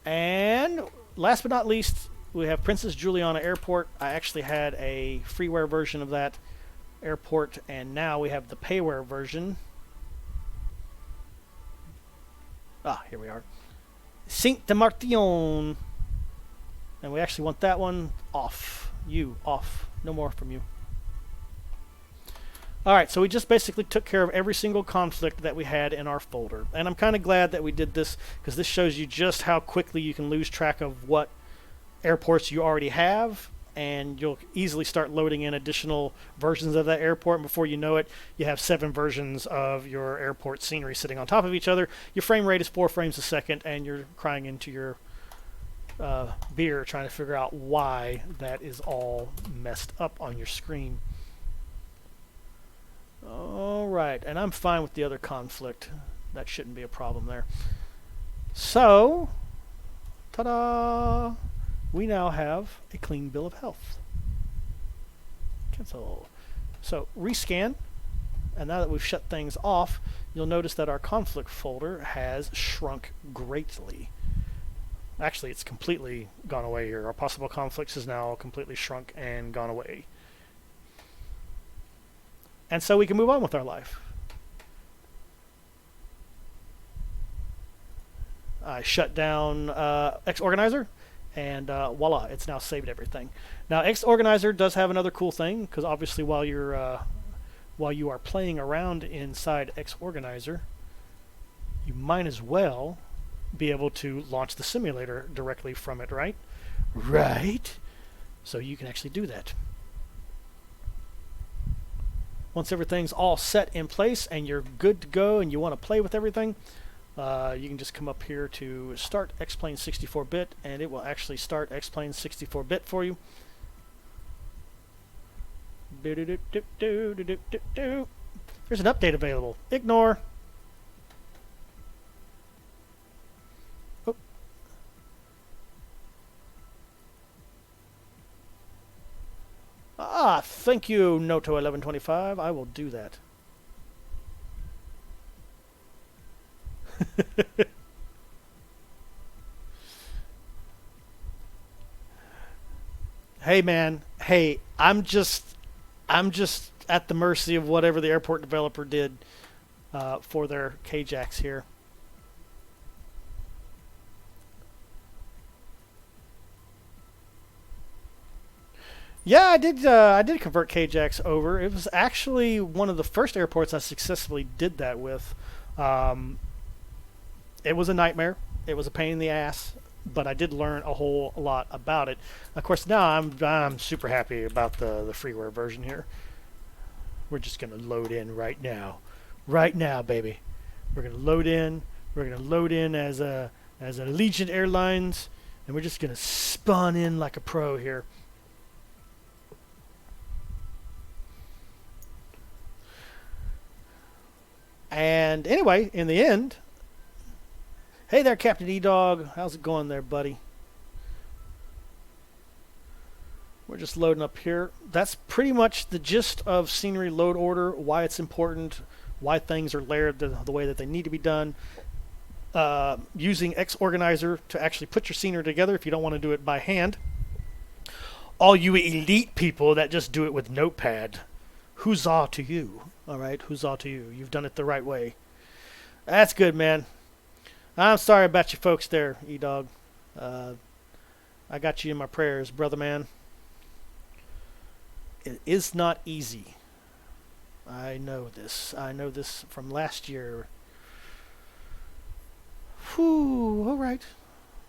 And last but not least, we have Princess Juliana Airport. I actually had a freeware version of that airport, and now we have the payware version. Ah, here we are. Saint-Martin. And we actually want that one off. You, off. No more from you. Alright, so we just basically took care of every single conflict that we had in our folder. And I'm kind of glad that we did this, because this shows you just how quickly you can lose track of what airports you already have, and you'll easily start loading in additional versions of that airport, and before you know it, you have 7 versions of your airport scenery sitting on top of each other. Your frame rate is 4 frames a second, and you're crying into your beer trying to figure out why that is all messed up on your screen. Alright, and I'm fine with the other conflict. That shouldn't be a problem there. So, ta-da! We now have a clean bill of health. Cancel. So, rescan, and now that we've shut things off, you'll notice that our conflict folder has shrunk greatly. Actually, it's completely gone away here. Our possible conflicts is now completely shrunk and gone away. And so we can move on with our life. I shut down xOrganizer, and voila, it's now saved everything. Now, xOrganizer does have another cool thing, because obviously while you are playing around inside xOrganizer, you might as well be able to launch the simulator directly from it, right? Right. So you can actually do that. Once everything's all set in place and you're good to go and you want to play with everything, you can just come up here to start X-Plane 64-bit, and it will actually start X-Plane 64-bit for you. There's an update available. Ignore. Oh. Ah, thank you, Noto1125. I will do that. Hey man, hey, I'm just at the mercy of whatever the airport developer did for their K-Jacks here. Yeah, I did convert K-Jacks over. It was actually one of the first airports I successfully did that with. It was a nightmare. It was a pain in the ass, but I did learn a whole lot about it. Of course, now I'm super happy about the freeware version here. We're just gonna load in right now, baby. We're gonna load in. We're gonna load in as Allegiant Airlines, and we're just gonna spawn in like a pro here. And anyway, in the end, hey there, Captain E-Dog. How's it going there, buddy? We're just loading up here. That's pretty much the gist of scenery load order, why it's important, why things are layered the way that they need to be done. Using xOrganizer to actually put your scenery together if you don't want to do it by hand. All you elite people that just do it with Notepad, huzzah to you. All right, huzzah to you. You've done it the right way. That's good, man. I'm sorry about you folks there, E-Dog. I got you in my prayers, brother man. It is not easy. I know this. I know this from last year. Whew, alright.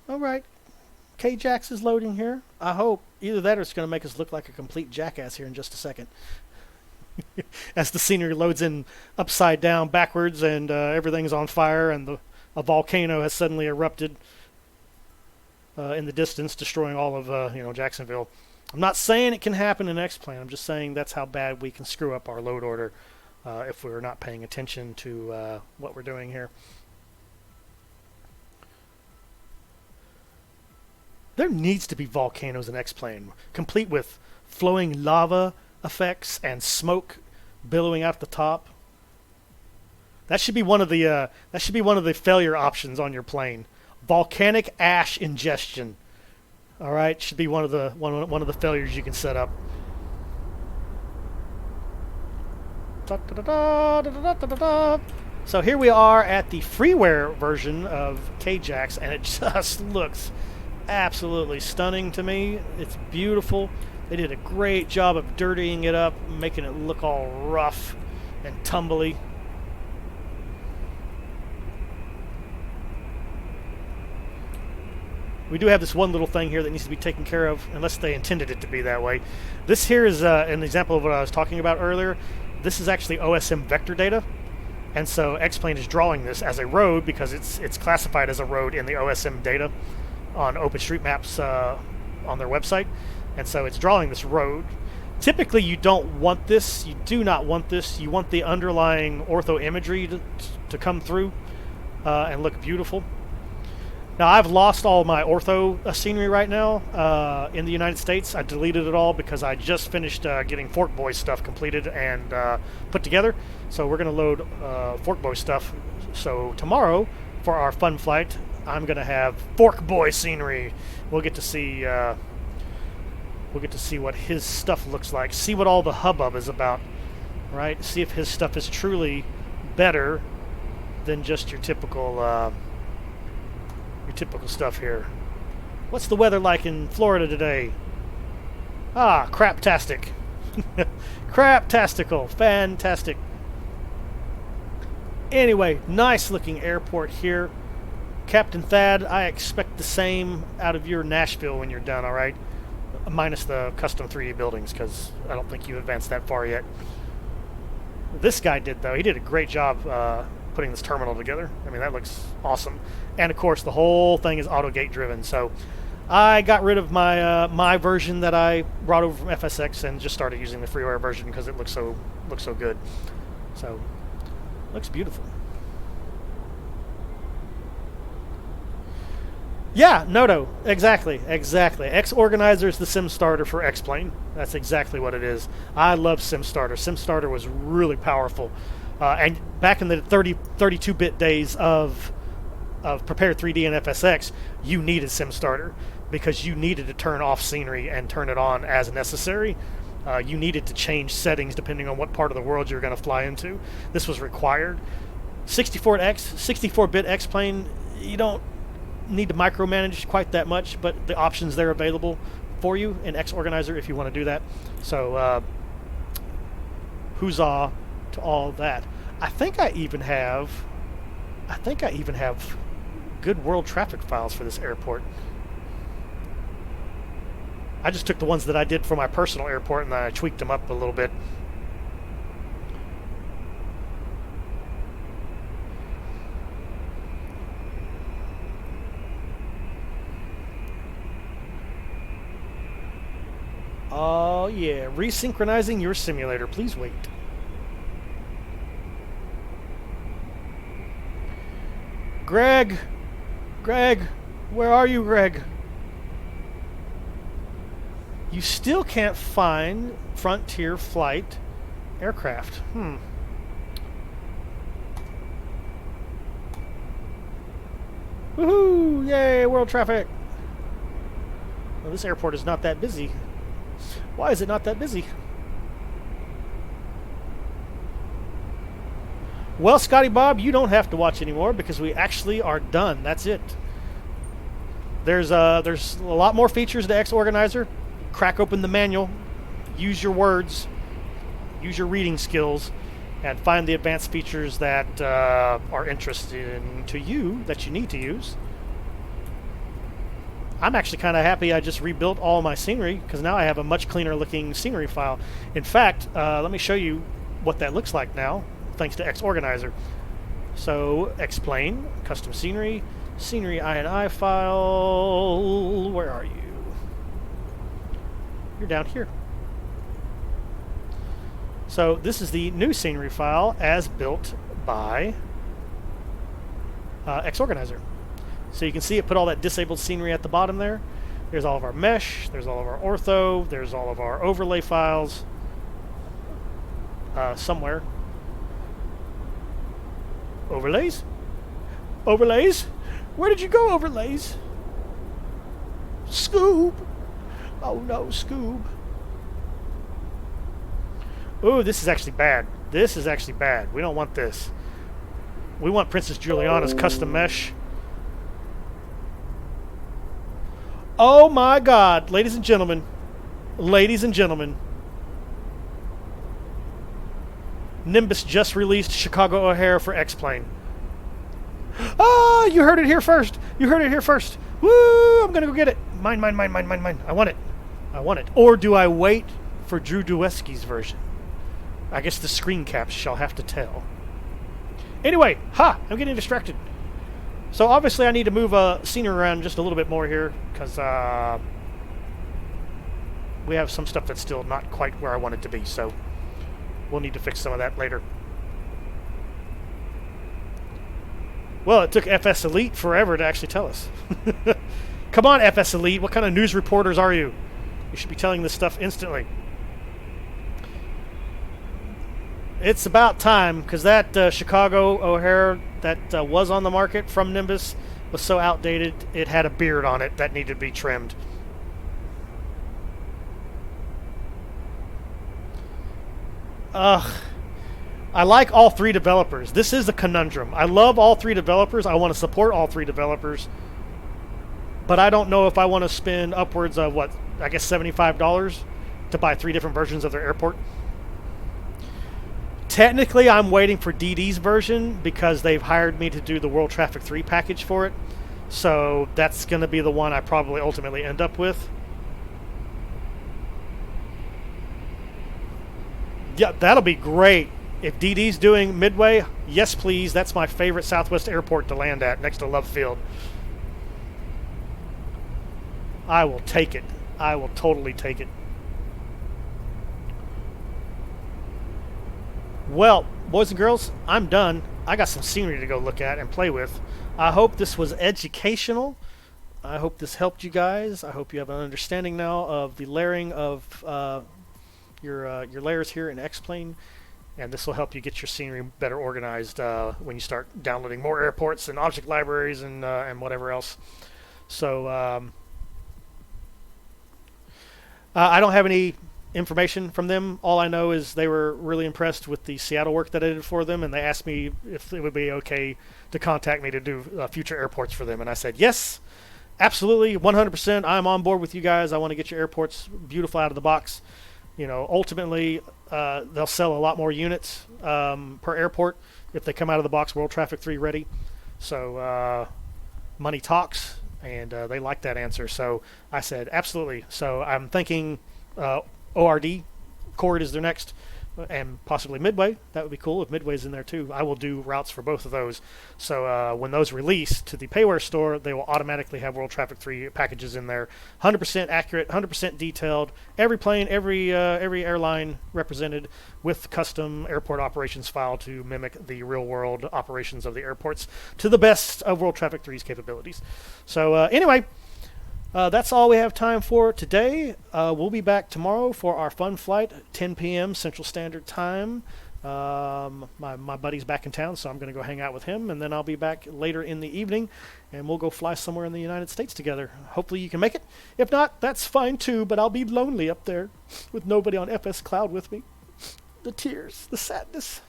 Alright. K-Jax is loading here. I hope. Either that or it's going to make us look like a complete jackass here in just a second. As the scenery loads in upside down, backwards, and everything's on fire, and a volcano has suddenly erupted in the distance, destroying all of Jacksonville. I'm not saying it can happen in X-Plane. I'm just saying that's how bad we can screw up our load order if we're not paying attention to what we're doing here. There needs to be volcanoes in X-Plane, complete with flowing lava effects and smoke billowing out the top. That should be one of the failure options on your plane. Volcanic ash ingestion. All right, should be one of the failures you can set up. So here we are at the freeware version of K-Jax, and it just looks absolutely stunning to me. It's beautiful. They did a great job of dirtying it up, making it look all rough and tumbly. We do have this one little thing here that needs to be taken care of, unless they intended it to be that way. This here is an example of what I was talking about earlier. This is actually OSM vector data, and so X-Plane is drawing this as a road because it's classified as a road in the OSM data on OpenStreetMaps on their website, and so it's drawing this road. Typically, you don't want this. You do not want this. You want the underlying ortho imagery to come through and look beautiful. Now, I've lost all my ortho scenery right now in the United States. I deleted it all because I just finished getting Fork Boy stuff completed and put together. So we're going to load Fork Boy stuff. So tomorrow, for our fun flight, I'm going to have Fork Boy scenery. We'll get to see what his stuff looks like. See what all the hubbub is about, right? See if his stuff is truly better than just your typical stuff here. What's the weather like in Florida today? Ah, craptastic. Craptastical. Fantastic. Anyway, nice looking airport here. Captain Thad, I expect the same out of your Nashville when you're done, alright? Minus the custom 3D buildings, because I don't think you advanced that far yet. This guy did, though. He did a great job putting this terminal together. I mean, that looks awesome. And of course, the whole thing is AutoGate driven. So I got rid of my my version that I brought over from FSX and just started using the freeware version because it looks so good. So looks beautiful. Yeah, Noto. Exactly. xOrganizer is the sim starter for X-Plane. That's exactly what it is. I love sim starter. Sim starter was really powerful. And back in the 32-bit days of Prepare 3D and FSX, you needed SimStarter because you needed to turn off scenery and turn it on as necessary. You needed to change settings depending on what part of the world you're going to fly into. This was required. 64-bit X-Plane, you don't need to micromanage quite that much, but the options there available for you in xOrganizer if you want to do that. So, huzzah to all that. I think I even have good world traffic files for this airport. I just took the ones that I did for my personal airport and I tweaked them up a little bit. Oh yeah, resynchronizing your simulator. Please wait. Greg, where are you, Greg? You still can't find Frontier Flight aircraft. Woohoo! Yay, world traffic! Well, this airport is not that busy. Why is it not that busy? Well, Scotty Bob, you don't have to watch anymore because we actually are done. That's it. There's a lot more features to xOrganizer. Crack open the manual, use your words, use your reading skills, and find the advanced features that are interesting to you that you need to use. I'm actually kind of happy I just rebuilt all my scenery because now I have a much cleaner looking scenery file. In fact, let me show you what that looks like now, thanks to xOrganizer. So, X-Plane, custom scenery, scenery INI file, where are you? You're down here. So this is the new scenery file as built by xOrganizer. So you can see it put all that disabled scenery at the bottom there. There's all of our mesh, there's all of our ortho, there's all of our overlay files somewhere. Overlays? Overlays? Where did you go, overlays? Scoob! Oh no, Scoob. Ooh, this is actually bad. This is actually bad. We don't want this. We want Princess Juliana's custom mesh. Oh my God, ladies and gentlemen. Ladies and gentlemen, Nimbus just released Chicago O'Hare for X-Plane. Ah, you heard it here first. You heard it here first. Woo, I'm going to go get it. Mine, mine, mine, mine, mine, mine. I want it. I want it. Or do I wait for Drew Dueski's version? I guess the screen caps shall have to tell. Anyway, I'm getting distracted. So obviously I need to move scenery around just a little bit more here because we have some stuff that's still not quite where I want it to be. So we'll need to fix some of that later. Well, it took FS Elite forever to actually tell us. Come on, FS Elite. What kind of news reporters are you? You should be telling this stuff instantly. It's about time, because that Chicago O'Hare that was on the market from Nimbus was so outdated, it had a beard on it that needed to be trimmed. I like all three developers. This is a conundrum. I love all three developers. I want to support all three developers. But I don't know if I want to spend upwards of, what, I guess $75 to buy 3 different versions of their airport. Technically, I'm waiting for DD's version because they've hired me to do the World Traffic 3 package for it. So that's going to be the one I probably ultimately end up with. Yeah, that'll be great. If DD's doing Midway, yes please. That's my favorite Southwest airport to land at, next to Love Field. I will take it. I will totally take it. Well, boys and girls, I'm done. I got some scenery to go look at and play with. I hope this was educational. I hope this helped you guys. I hope you have an understanding now of the layering of your layers here in X-Plane. And this will help you get your scenery better organized when you start downloading more airports and object libraries and whatever else. So I don't have any information from them. All I know is they were really impressed with the Seattle work that I did for them, and they asked me if it would be okay to contact me to do future airports for them. And I said, yes, absolutely, 100%. I'm on board with you guys. I want to get your airports beautiful out of the box. You know, ultimately, they'll sell a lot more units per airport if they come out of the box World Traffic 3 ready. So money talks, and they like that answer. So I said, absolutely. So I'm thinking ORD, Chord is their next, and possibly Midway. That would be cool if Midway's in there too. I will do routes for both of those. So when those release to the Payware store, they will automatically have World Traffic 3 packages in there. 100% accurate, 100% detailed. Every plane, every airline represented with custom airport operations file to mimic the real-world operations of the airports to the best of World Traffic 3's capabilities. So anyway, that's all we have time for today. We'll be back tomorrow for our fun flight, 10 p.m. Central Standard Time. My buddy's back in town, so I'm going to go hang out with him, and then I'll be back later in the evening, and we'll go fly somewhere in the United States together. Hopefully you can make it. If not, that's fine too, but I'll be lonely up there with nobody on FS Cloud with me. The tears, the sadness.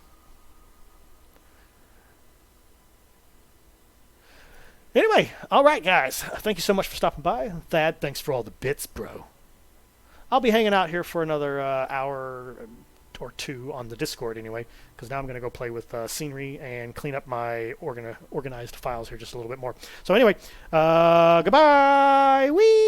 Anyway, all right, guys. Thank you so much for stopping by. Thad, thanks for all the bits, bro. I'll be hanging out here for another hour or two on the Discord anyway, because now I'm going to go play with scenery and clean up my organized files here just a little bit more. So anyway, goodbye. Wee!